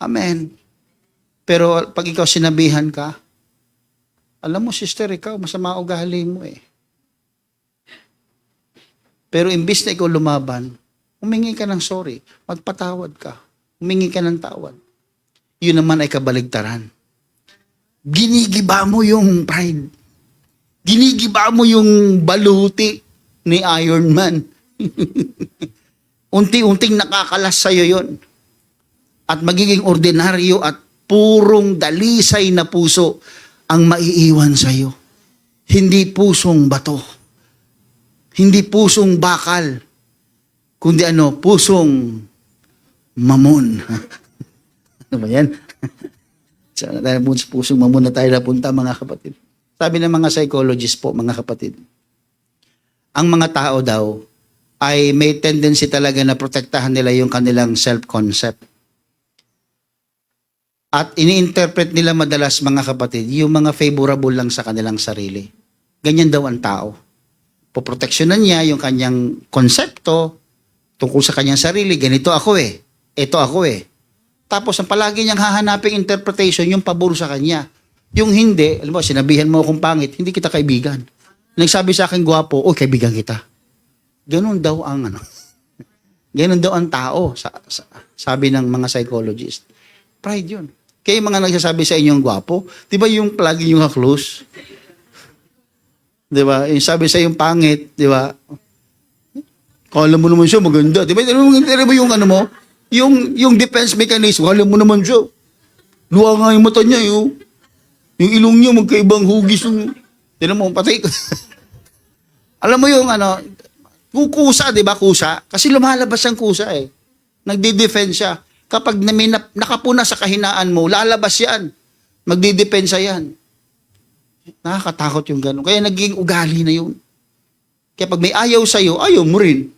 Amen. Pero pag ikaw sinabihan ka, alam mo, sister, ikaw, masama ugali mo eh. Pero imbis na ikaw lumaban, humingi ka ng sorry, magpatawad ka, humingi ka ng tawad. Yun naman ay kabaligtaran. Ginigiba mo yung pride. Ginigiba mo yung baluti ni Iron Man. unti-unting nakakalas sa'yo yon. At magiging ordinaryo at purong dalisay na puso ang maiiwan sa'yo. Hindi pusong bato. Hindi pusong bakal. Kundi pusong mamon. Ano ba yan? Saan na tayo pusong mamon na tayo napunta, mga kapatid? Sabi ng mga psychologist po, mga kapatid, ang mga tao daw ay may tendency talaga na protektahan nila yung kanilang self-concept. At ini-interpret nila madalas, mga kapatid, yung mga favorable lang sa kanilang sarili. Ganyan daw ang tao. Poproteksyonan niya yung kanyang konsepto tungkol sa kanyang sarili. Ganito ako eh. Ito ako eh. Tapos ang palagi niyang hahanaping interpretation, yung pabor sa kanya. Yung hindi, alam mo, sinabihan mo akong pangit, hindi kita kaibigan. Nagsabi sa akin gwapo, kaibigan kita. Ganun daw ang ganun daw ang tao, sabi ng mga psychologist. Pride yun. Kaya yung mga nagsasabi sa inyong gwapo, di ba yung palagi yung close? Di ba? Yung sabi sa yung pangit, di ba? Kala mo naman siya maganda. Di ba? Yung mo? Yung defense mechanism, kala mo naman siya. Luwa nga yung mata niya, yung ilong niya, magkaibang hugis. Tinan mo, patay ko. Alam mo yung kusa, di ba? Kusa. Kasi lumalabas ang kusa eh. Nagdi-defend siya. Kapag nakapuna sa kahinaan mo, lalabas yan. Magdidepensa yan. Nakakatakot yung gano'n. Kaya naging ugali na yun. Kaya pag may ayaw sa'yo, ayaw mo rin.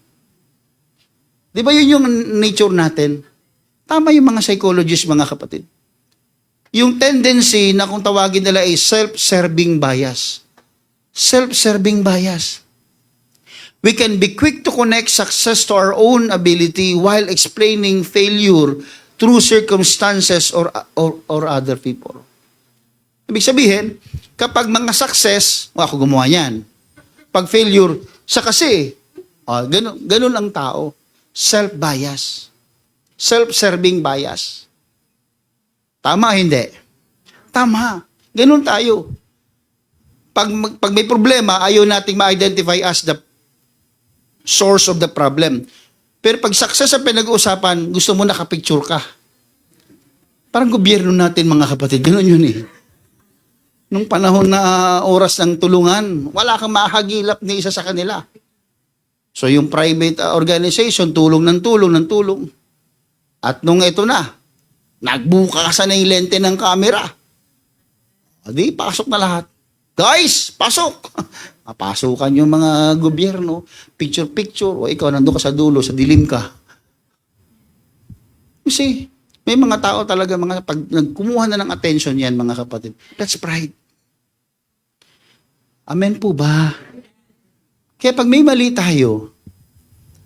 Di ba yun yung nature natin? Tama yung mga psychologists, mga kapatid. Yung tendency na kung tawagin nila ay self-serving bias. Self-serving bias. We can be quick to connect success to our own ability while explaining failure through circumstances or other people. Ibig sabihin, kapag mga success, ako gumawa yan. Pag failure, sa kasi, ganun ang tao. Self-bias. Self-serving bias. Tama, hindi? Tama. Ganun tayo. Pag may problema, ayaw nating ma-identify as the source of the problem. Pero pag success ang pinag-uusapan, gusto mo nakapicture ka. Parang gobyerno natin, mga kapatid. Ganun yun eh. Nung panahon na oras ng tulungan, wala kang mahagilap ni isa sa kanila. So yung private organization, tulong ng tulong ng tulong. At nung ito na, nagbukasan na yung lente ng camera. Di, pasok na lahat. Guys, pasok! Pasukan yung mga gobyerno, picture-picture, o ikaw nandun ka sa dulo, sa dilim ka. You see, may mga tao talaga, pag nagkumuha na ng attention yan, mga kapatid, that's pride. Amen po ba? Kaya pag may mali tayo,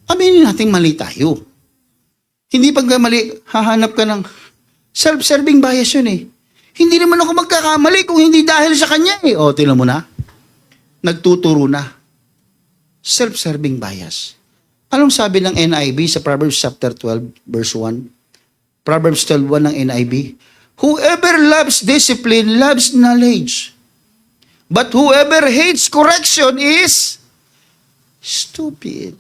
aminin natin mali tayo. Hindi pag mali, hahanap ka ng self-serving bias yun eh. Hindi naman ako magkakamali kung hindi dahil sa kanya eh. O, tinan mo na. Nagtuturo na. Self-serving bias. Anong sabi ng NIV sa Proverbs chapter 12, verse 1? Proverbs 12:1 ng NIV. Whoever loves discipline loves knowledge. But whoever hates correction is stupid.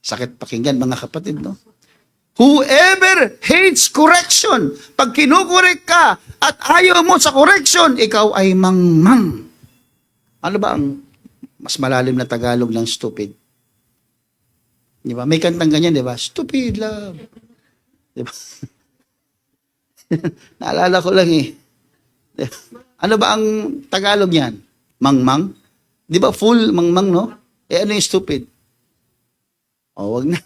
Sakit pakinggan, mga kapatid, no? Whoever hates correction, pag kinukorek ka at ayaw mo sa correction, ikaw ay mangmang. Ano ba ang mas malalim na Tagalog ng stupid? Di ba? May kantang ganyan, di ba? Stupid love. Di ba? Naalala ko lang eh. Ano ba ang Tagalog niyan? Mangmang? Di ba full mangmang, no? Ano yung stupid? Wag na.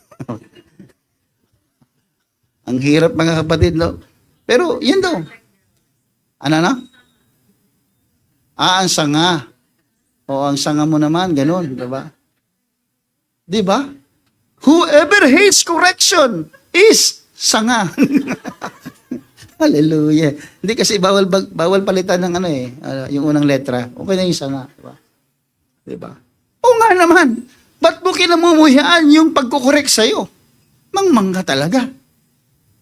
Ang hirap, mga kapatid, no? Pero, yan daw. Ano na? Ang sanga. Ang sanga mo naman, ganun, di ba? Di ba? Whoever hates correction is sanga. Hallelujah. Hindi kasi bawal palitan ng yung unang letra. Okay na yung sanga, di ba? Di ba? O nga naman. Ba't mo kinamumuhian yung pagkukorek sa'yo? Mangmang ka talaga.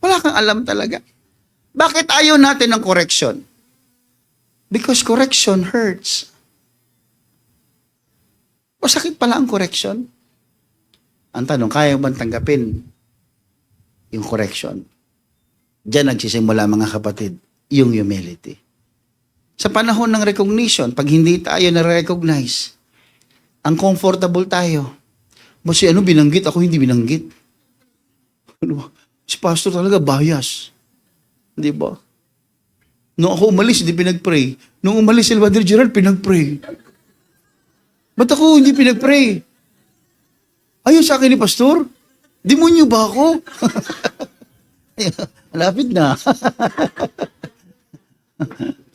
Wala kang alam talaga. Bakit ayaw natin ng correction? Because correction hurts. Masakit pala ang correction. Ang tanong, kaya bang tanggapin yung correction? Diyan nagsisimula mga kapatid, yung humility. Sa panahon ng recognition, pag hindi tayo na-recognize, ang comfortable tayo. Kasi binanggit, ako hindi binanggit. Si pastor talaga bias. Di ba? Nung ako umalis, hindi pinag-pray. Nung umalis si Brother Gerald, pinag-pray. Ba't ako hindi pinag-pray? Ayun sa akin ni pastor, demonyo ba ako? Malapit na.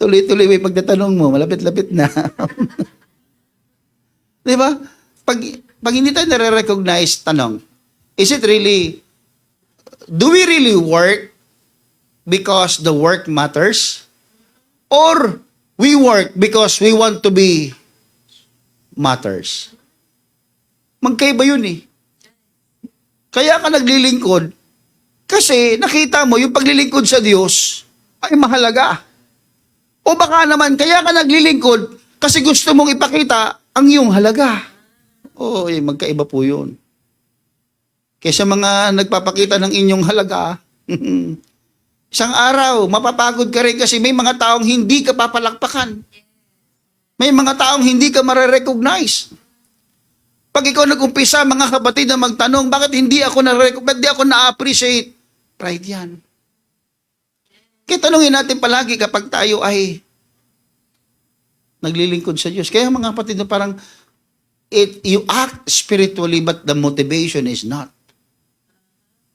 Tuloy-tuloy may pagtatanong mo, malapit-lapit na. Di ba? Pag hindi tayo nare-recognize, tanong, is it really, do we really work because the work matters? Or we work because we want to be matters? Magkaiba yun eh. Kaya ka naglilingkod kasi nakita mo yung paglilingkod sa Diyos ay mahalaga. O baka naman kaya ka naglilingkod kasi gusto mong ipakita ang iyong halaga. Oo, magkaiba po yun. Kaysa mga nagpapakita ng inyong halaga, isang araw, mapapagod ka rin kasi may mga taong hindi ka papalakpakan. May mga taong hindi ka mare-recognize. Pag ikaw nag-umpisa, mga kapatid, na magtanong, bakit hindi ako na-appreciate? Pride yan. Kaya tanongin natin palagi kapag tayo ay naglilingkod sa Diyos. Kaya mga kapatid, parang you act spiritually but the motivation is not.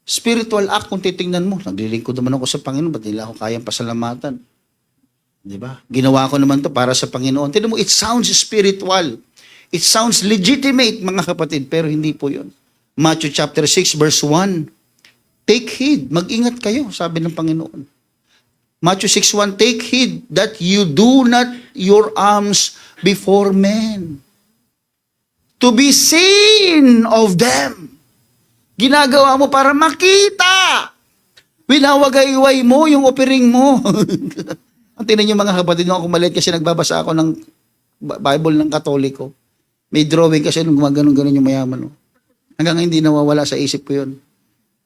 Spiritual act, kung titingnan mo, naglilingkod naman ako sa Panginoon, ba't nila ako kayang pasalamatan? Di ba? Ginawa ko naman to para sa Panginoon. Tignan mo, it sounds spiritual. It sounds legitimate, mga kapatid, pero hindi po yun. Matthew chapter 6, verse 1. Take heed, mag-ingat kayo, sabi ng Panginoon. Matthew 6:1, take heed that you do not your alms before men, to be seen of them. Ginagawa mo para makita. Winawagayway mo yung offering mo. Ang tinan niyo mga kapatid, nung ako maliit kasi nagbabasa ako ng Bible ng Katoliko. May drawing kasi nung gumaganon-ganon yung mayaman. Hanggang hindi nawawala sa isip ko yun.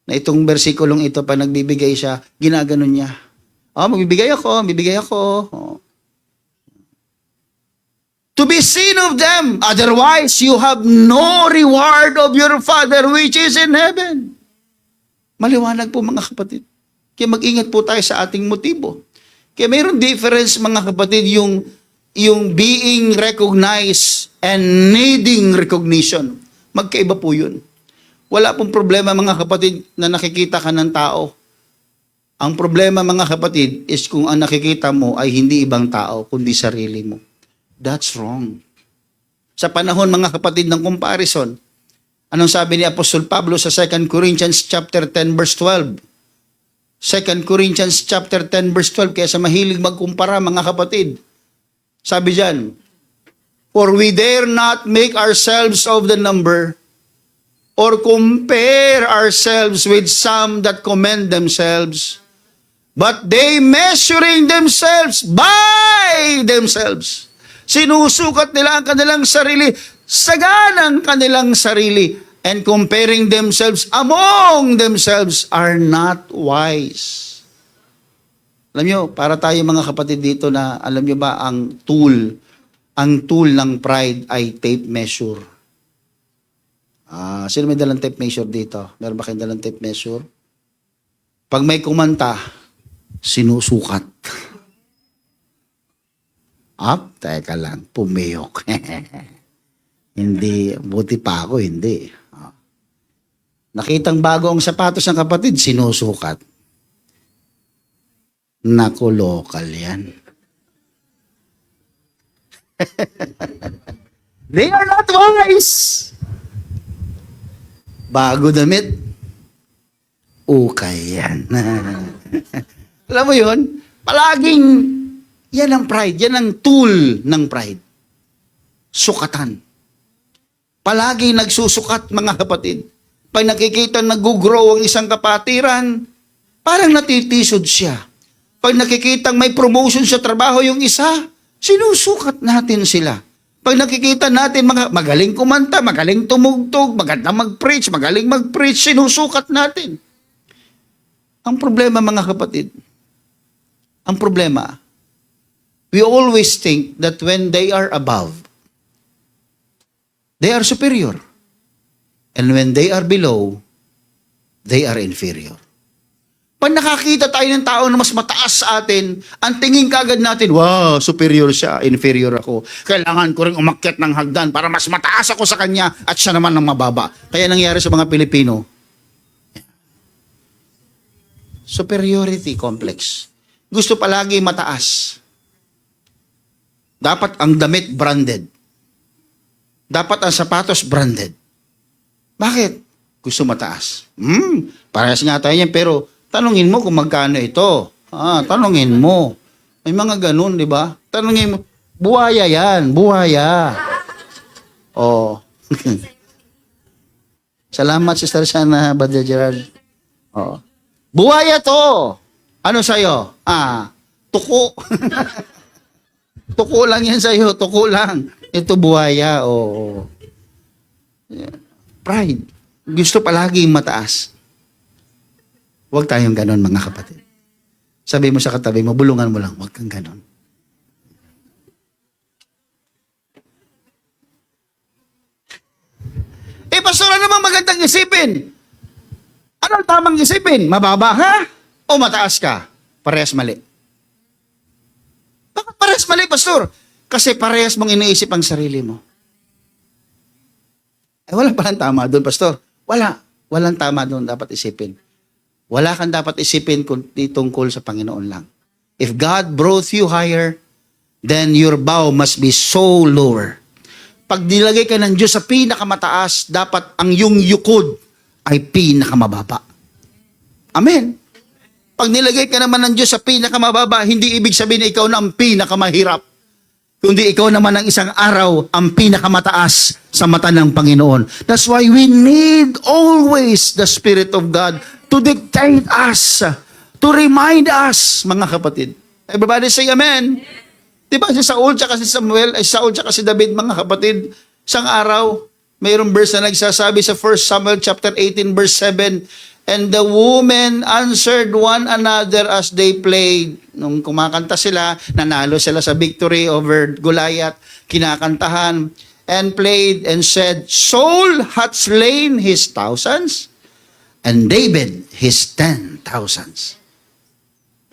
Na itong bersikulong ito, pa nagbibigay siya, ginaganon niya. Magbibigay ako. To be seen of them, otherwise you have no reward of your Father which is in heaven. Maliwanag po mga kapatid. Kaya mag-ingat po tayo sa ating motibo. Kaya mayroon difference mga kapatid, yung being recognized and needing recognition. Magkaiba po yun. Wala pong problema mga kapatid na nakikita ka ng tao. Ang problema mga kapatid is kung ang nakikita mo ay hindi ibang tao, kundi sarili mo. That's wrong. Sa panahon mga kapatid ng comparison, anong sabi ni Apostol Pablo sa 2 Corinthians chapter 10 verse 12? 2 Corinthians chapter 10 verse 12, kaya sa mahilig magkumpara mga kapatid, sabi diyan, for we dare not make ourselves of the number or compare ourselves with some that commend themselves, but they measuring themselves by themselves. Sinusukat nila ang kanilang sarili, saganang kanilang sarili, and comparing themselves among themselves are not wise. Alam nyo, para tayo mga kapatid dito na, alam nyo ba, ang tool ng pride ay tape measure. Sino may dalang tape measure dito? Meron ba kayong dalang tape measure? Pag may kumanta, sinusukat. Teka lang, pumiyok. Hindi, buti pa ako, hindi. Nakitang bago ang sapatos ng kapatid, sinusukat. Naku, local yan. They are not wise. Bago damit, ukay yan. Alam mo yun? Palaging, yan ang pride. Yan ang tool ng pride. Sukatan. Palaging nagsusukat, mga kapatid. Pag nakikita nag-grow ang isang kapatiran, parang natitisod siya. Pag nakikita may promotion sa trabaho yung isa, sinusukat natin sila. Pag nakikita natin mga magaling kumanta, magaling tumugtog, maganda mag-preach, magaling mag-preach, sinusukat natin. Ang problema mga kapatid, ang problema, we always think that when they are above, they are superior. And when they are below, they are inferior. Pag nakakita tayo ng tao na mas mataas sa atin, ang tingin kagad natin, wow, superior siya, inferior ako. Kailangan ko rin umakyat ng hagdan para mas mataas ako sa kanya at siya naman ang mababa. Kaya nangyari sa mga Pilipino, superiority complex. Gusto palagi mataas. Dapat ang damit branded. Dapat ang sapatos branded. Bakit? Gusto mataas. Parehas nga tayo yan, pero tanungin mo kung magkano ito. Tanungin mo. May mga ganun, di ba? Tanungin mo. Buhaya yan. Buhaya. Oh. Salamat, Sister Sana, Brother Gerard. Oh. Buhaya to. Ano sa'yo? Tuko. Tuko lang yan sa'yo. Tuko lang. Ito buhaya. Oh. Pride. Gusto palaging mataas. Huwag tayong ganon, mga kapatid. Sabi mo sa katabi mo, bulungan mo lang, huwag kang ganon. Pastor, ano bang magandang isipin? Anong tamang isipin? Mababa ka o mataas ka? Parehas mali. Bakit parehas mali, Pastor? Kasi parehas mong iniisip ang sarili mo. Wala palang tama doon, Pastor. Walang tama doon dapat isipin. Wala kang dapat isipin kung tungkol sa Panginoon lang. If God brought you higher, then your bow must be so lower. Pag nilagay ka ng Diyos sa pinakamataas, dapat ang iyong yukod ay pinakamababa. Amen. Pag nilagay ka naman ng Diyos sa pinakamababa, hindi ibig sabihin na ikaw na ang pinakamahirap. Kundi ikaw naman ang isang araw ang pinakamataas sa mata ng Panginoon. That's why we need always the Spirit of God to dictate us, to remind us, mga kapatid. Everybody say amen. Diba si Saul tsaka si Samuel, Saul tsaka si David, mga kapatid, isang araw, mayroong verse na nagsasabi sa 1 Samuel chapter 18 verse 7, and the women answered one another as they played. Nung kumakanta sila, nanalo sila sa victory over Goliath, kinakantahan, and played and said, Saul hath slain his thousands, and David his 10,000.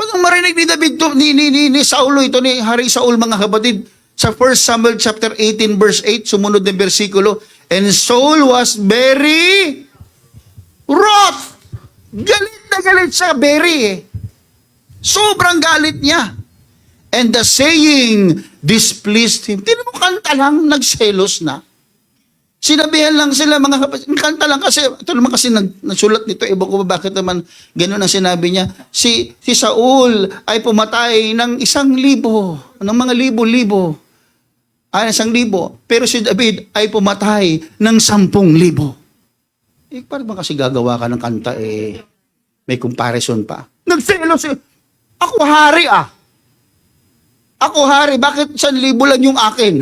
Pag marinig ni David to, ni Saulo ito, ni Hari Saul, mga kapatid, sa 1 Samuel chapter 18 verse 8, sumunod ng versikulo, and Saul was very wroth. Galit na galit siya, very. Sobrang galit niya. And the saying displeased him. Tinan mo, kanta lang, nagselos na. Sinabihan lang sila, mga kapatid, kanta lang kasi, ito naman kasi nagsulat nito, iba ko ba bakit naman gano'n ang sinabi niya. Si Saul ay pumatay ng 1,000, ng mga libo-libo. 1,000. Pero si David ay pumatay ng 10,000. Paano ba kasi gagawa ka ng kanta, may comparison pa? Nagselos eh. Ako hari Ako hari, bakit 1,000 lang yung akin?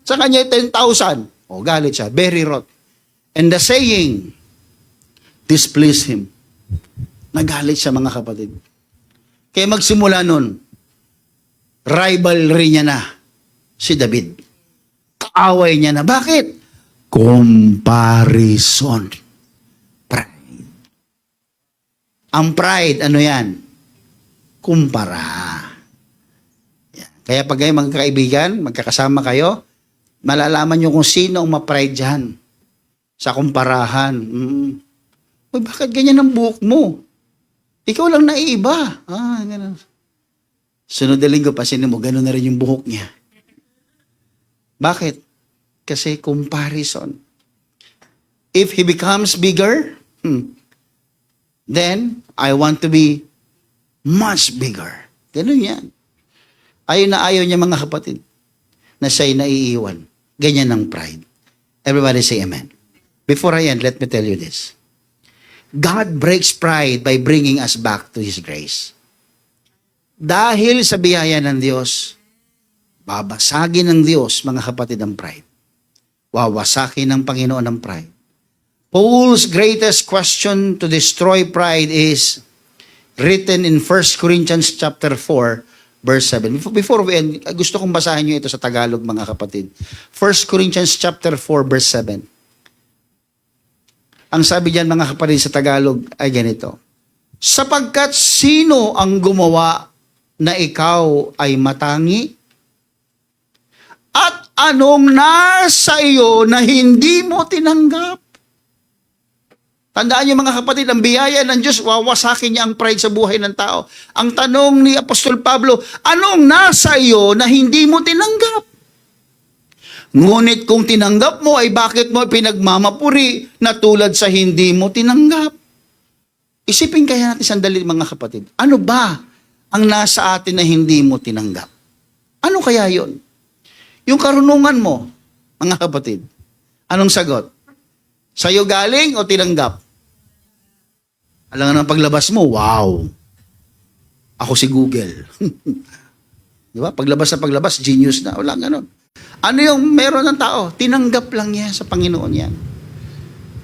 Sa kanya 10,000. O, galit siya. Very wroth. And the saying displeased him. Nagalit siya, mga kapatid. Kaya magsimula nun, rivalry niya na si David. Kaaway niya na. Bakit? Comparison. Pride. Ang pride, ano yan? Kumpara. Yan. Kaya pag kayo mga kaibigan, magkakasama kayo, malalaman nyo kung sino ang ma-pride dyan sa kumparahan. Uy, bakit ganyan ang buhok mo? Ikaw lang naiiba. Ganun. Sunod na linggo, pasinin mo, ganun na rin yung buhok niya. Bakit? Kasi comparison. If he becomes bigger, then I want to be much bigger. Ganun yan. Ayaw na ayaw niya, mga kapatid, na siya'y naiiwan. Ganyan ang pride. Everybody say amen. Before I end, let me tell you this. God breaks pride by bringing us back to His grace. Dahil sa biyaya ng Diyos, Babasagin ng Diyos, mga kapatid, ang pride. Wawasakin ng Panginoon ang pride. Paul's greatest question to destroy pride is written in 1 Corinthians chapter 4, verse 7. Before we end, gusto kong basahin nyo ito sa Tagalog, mga kapatid. 1 Corinthians chapter 4, verse 7. Ang sabi diyan, mga kapatid, sa Tagalog ay ganito. Sapagkat sino ang gumawa na ikaw ay matangi? At anong nasa iyo na hindi mo tinanggap? Tandaan niyo, mga kapatid, ang biyaya ng Diyos, wawasakin niya ang pride sa buhay ng tao. Ang tanong ni Apostol Pablo, anong nasa iyo na hindi mo tinanggap? Ngunit kung tinanggap mo, ay bakit mo pinagmamapuri na tulad sa hindi mo tinanggap? Isipin kaya natin sandali, mga kapatid. Ano ba ang nasa atin na hindi mo tinanggap? Ano kaya yon? Yung karunungan mo, mga kapatid. Anong sagot? Sa'yo galing o tinanggap? Alam nga ng paglabas mo, wow! Ako si Google. Di ba? Paglabas na paglabas, genius na. Wala ganon. Ano yung meron ng tao? Tinanggap lang niya sa Panginoon yan.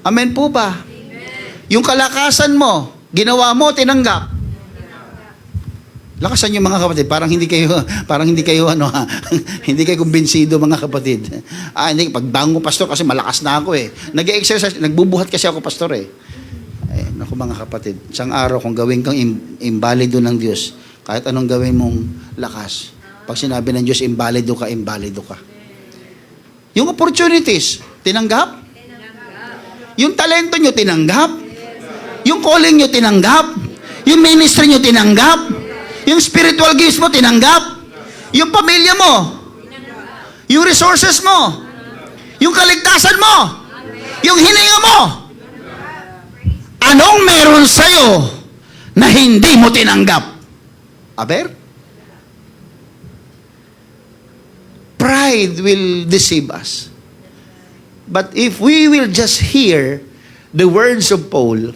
Amen po ba? Amen. Yung kalakasan mo, ginawa mo, tinanggap. Lakasan niyo, mga kapatid, parang hindi kayo hindi kayo kumbinsido, mga kapatid. Hindi, pagbango pastor kasi malakas na ako eh. Nag-exercise, nagbubuhat kasi ako pastor eh. Naku, mga kapatid, isang araw kung gawin kang imbalido ng Diyos, kahit anong gawin mong lakas, pag sinabi ng Diyos, imbalido ka. Yung opportunities, tinanggap? Yung talento nyo, tinanggap? Yung calling nyo, tinanggap? Yung ministry nyo, tinanggap? Yung spiritual gifts mo, tinanggap? Yung pamilya mo? Yung resources mo? Yung kaligtasan mo? Yung hininga mo? Anong meron sa'yo na hindi mo tinanggap? Aber? Pride will deceive us. But if we will just hear the words of Paul,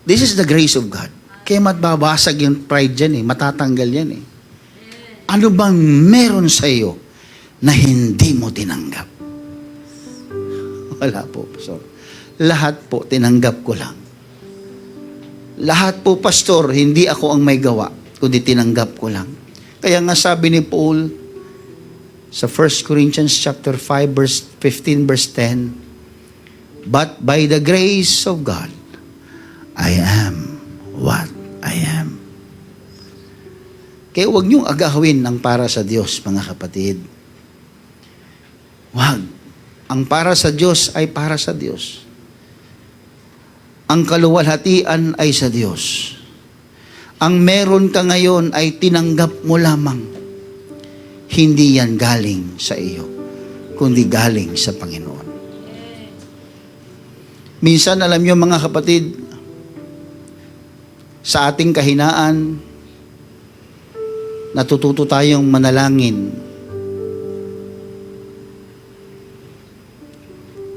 this is the grace of God. Kaya matbabasag yung pride dyan eh. Matatanggal yan eh. Ano bang meron sa iyo na hindi mo tinanggap? Wala po, pastor. Lahat po, tinanggap ko lang. Lahat po, pastor, hindi ako ang may gawa, kundi tinanggap ko lang. Kaya nga sabi ni Paul, sa 1 Corinthians chapter 5 verse 15 verse 10, but by the grace of God, I am what I am. Kaya huwag niyong agawin ang para sa Diyos, mga kapatid. Huwag. Ang para sa Diyos ay para sa Diyos. Ang kaluwalhatian ay sa Diyos. Ang meron ka ngayon ay tinanggap mo lamang. Hindi yan galing sa iyo, kundi galing sa Panginoon. Minsan, alam niyo, mga kapatid, sa ating kahinaan, natututo tayong manalangin.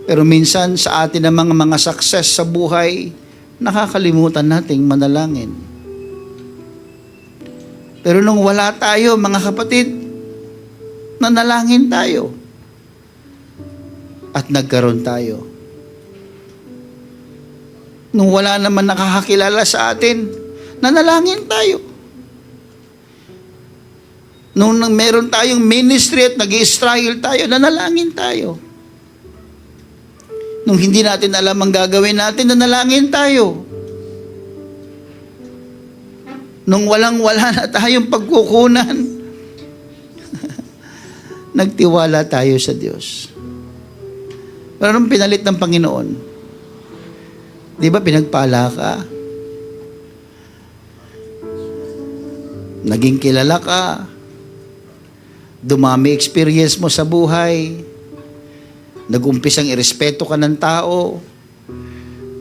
Pero minsan, sa atin ang mga success sa buhay, nakakalimutan nating manalangin. Pero nung wala tayo, mga kapatid, nanalangin tayo. At nagkaroon tayo. Nung wala naman nakakakilala sa atin, nanalangin tayo. Nung meron tayong ministry at nag-i-struggle tayo, nanalangin tayo. Nung hindi natin alam ang gagawin natin, nanalangin tayo. Nung walang-wala na tayong pagkukunan, nagtiwala tayo sa Diyos. Pero anong pinalit ng Panginoon? Di ba pinagpala ka? Naging kilala ka. Dumami experience mo sa buhay. Nag-umpisang irespeto ka ng tao.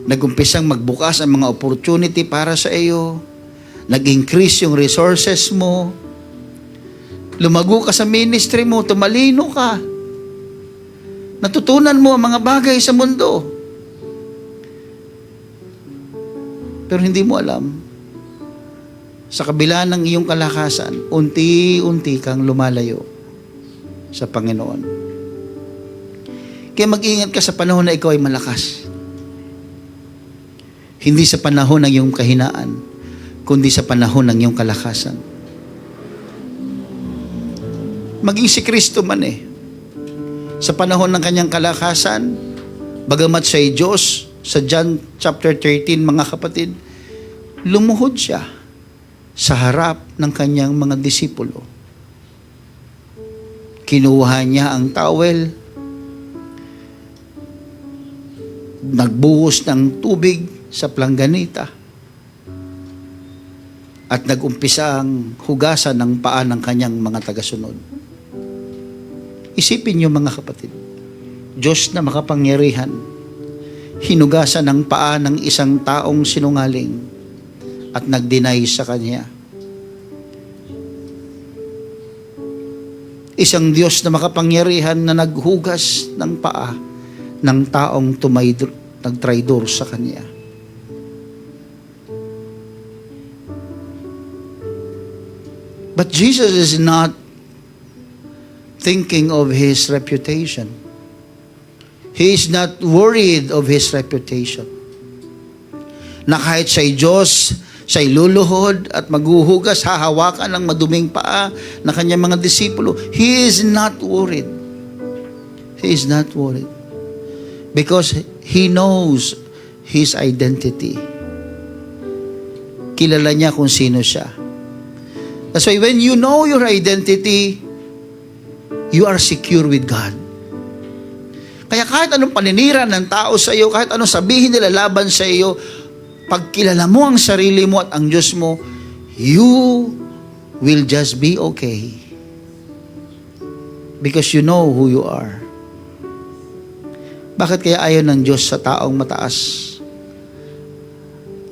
Nag-umpisang magbukas ang mga opportunity para sa iyo. Nag-increase yung resources mo. Lumago ka sa ministry mo, tumalino ka. Natutunan mo ang mga bagay sa mundo. Pero hindi mo alam, sa kabila ng iyong kalakasan, unti-unti kang lumalayo sa Panginoon. Kaya mag-ingat ka sa panahon na ikaw ay malakas. Hindi sa panahon ng iyong kahinaan, kundi sa panahon ng iyong kalakasan. Maging si Kristo man sa panahon ng kanyang kalakasan, bagamat siya'y Diyos, sa John chapter 13, mga kapatid, lumuhod siya sa harap ng kanyang mga disipulo. Kinuha niya ang towel, nagbuhos ng tubig sa plangganita, at nag-umpisang hugasan ng paa ng kanyang mga tagasunod. Isipin niyo mga kapatid, Diyos na makapangyarihan, hinugasan ng paa ng isang taong sinungaling at nag-deny sa Kanya. Isang Diyos na makapangyarihan na naghugas ng paa ng taong nagtraidor sa Kanya. But Jesus is not thinking of His reputation. He is not worried of His reputation. Na kahit siya'y Diyos, siya'y luluhod at maghuhugas, hahawakan ng maduming paa na kanyang mga disipulo. He is not worried. He is not worried. Because He knows His identity. Kilala niya kung sino siya. That's why when you know your identity, you are secure with God. Kaya kahit anong paninira ng tao sa iyo, kahit anong sabihin nila laban sa iyo, pag kilala mo ang sarili mo at ang Diyos mo, you will just be okay. Because you know who you are. Bakit kaya ayaw ng Diyos sa taong mataas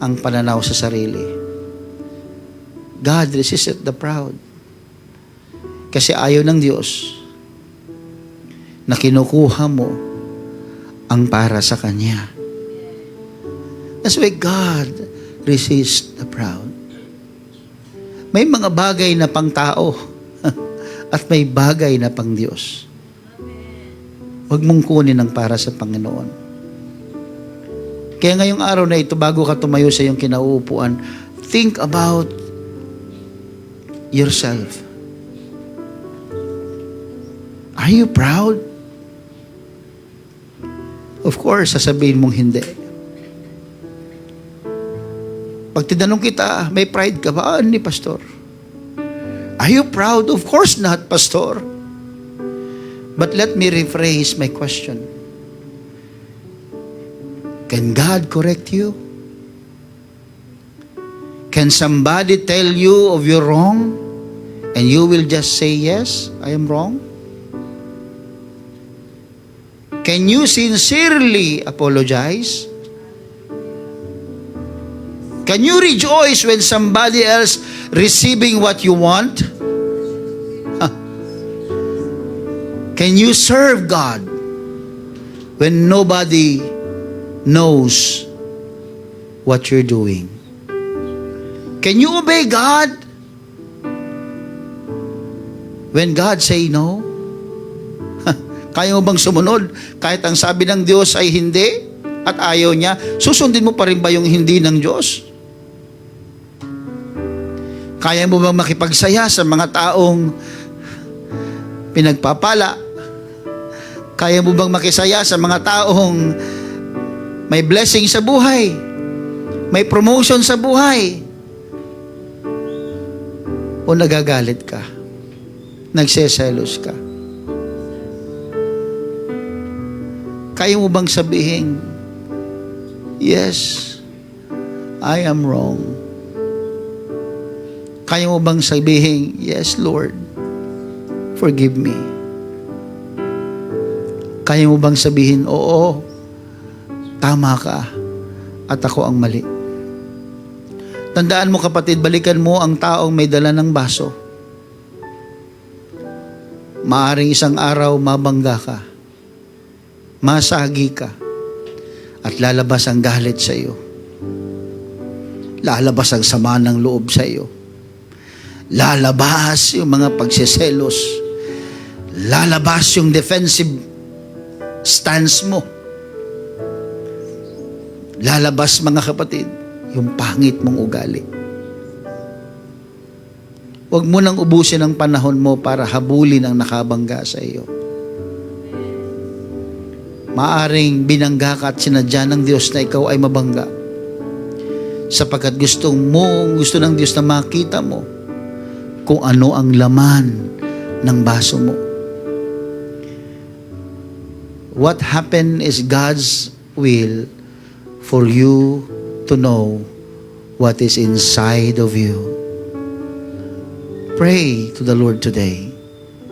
ang pananaw sa sarili? God resisteth the proud. Kasi ayaw ng Diyos na kinukuha mo ang para sa Kanya. That's why God resists the proud. May mga bagay na pang tao at may bagay na pang Diyos. Huwag mong kunin ang para sa Panginoon. Kaya ngayong araw na ito, bago ka tumayo sa iyong kinauupuan, think about yourself. Are you proud? Of course, sasabihin mong hindi. Pag tinanong kita, may pride ka ba? Ni Pastor. Are you proud? Of course not, Pastor. But let me rephrase my question. Can God correct you? Can somebody tell you of your wrong and you will just say, yes, I am wrong? Can you sincerely apologize? Can you rejoice when somebody else receiving what you want? Can you serve God when nobody knows what you're doing? Can you obey God when God say no? Kaya mo bang sumunod kahit ang sabi ng Diyos ay hindi at ayaw niya? Susundin mo pa rin ba yung hindi ng Diyos? Kaya mo bang makipagsaya sa mga taong pinagpapala? Kaya mo bang makisaya sa mga taong may blessing sa buhay? May promotion sa buhay? O nagagalit ka? Nagseselos ka? Kaya mo bang sabihin, yes, I am wrong? Kaya mo bang sabihin, yes, Lord, forgive me? Kaya mo bang sabihin, oo, tama ka, at ako ang mali? Tandaan mo kapatid, balikan mo ang taong may dala ng baso. Maaring isang araw mabangga ka, masagi ka, at lalabas ang galit sa iyo. Lalabas ang sama ng loob sa iyo. Lalabas yung mga pagseselos. lalabas yung defensive stance mo. Lalabas, mga kapatid, yung pangit mong ugali. Huwag mo nang ubusin ang panahon mo para habulin ang nakabangga sa iyo. Maaring binangga ka at sinadya ng Diyos na ikaw ay mabangga. Sapagkat gusto ng Diyos na makita mo kung ano ang laman ng baso mo. What happened is God's will for you to know what is inside of you. Pray to the Lord today.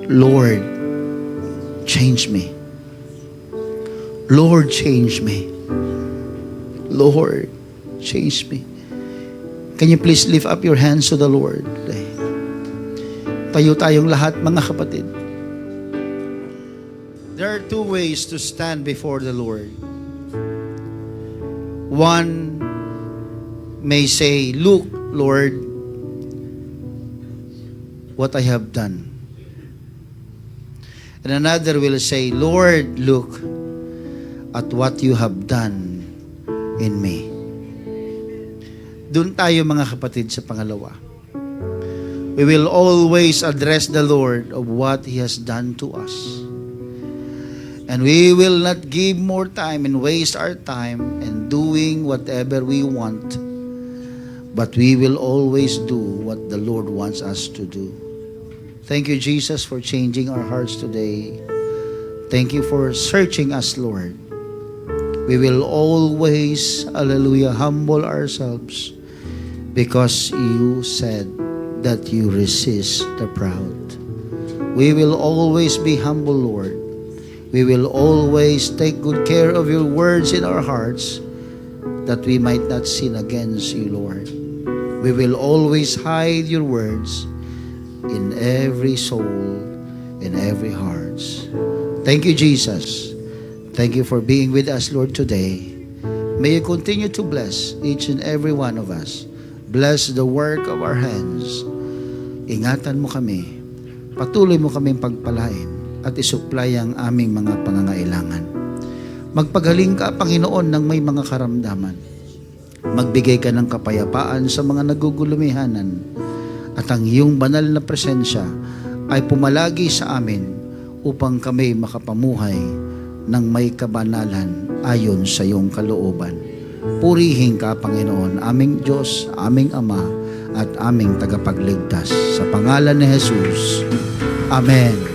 Lord, change me. Lord, change me. Lord, change me. Can you please lift up your hands to the Lord? Tayo tayong lahat, mga kapatid. There are two ways to stand before the Lord. One may say, look, Lord, what I have done. And another will say, Lord, look at what you have done in me. Doon tayo, mga kapatid, sa pangalawa. We will always address the Lord of what He has done to us. And we will not give more time and waste our time in doing whatever we want, but we will always do what the Lord wants us to do. Thank you, Jesus, for changing our hearts today. Thank you for searching us, Lord. We will always, hallelujah, humble ourselves because you said that you resist the proud. We will always be humble, Lord. We will always take good care of your words in our hearts that we might not sin against you, Lord. We will always hide your words in every soul, in every heart. Thank you, Jesus. Thank you for being with us, Lord, today. May you continue to bless each and every one of us. Bless the work of our hands. Ingatan mo kami. Patuloy mo kaming pagpalain at isupply ang aming mga pangangailangan. Magpagaling ka, Panginoon, ng may mga karamdaman. Magbigay ka ng kapayapaan sa mga nagugulumihanan. At ang iyong banal na presensya ay pumalagi sa amin upang kami makapamuhay ng may kabanalan ayon sa iyong kalooban. Purihin ka, Panginoon, aming Diyos, aming Ama, at aming tagapagligtas. Sa pangalan ni Jesus. Amen.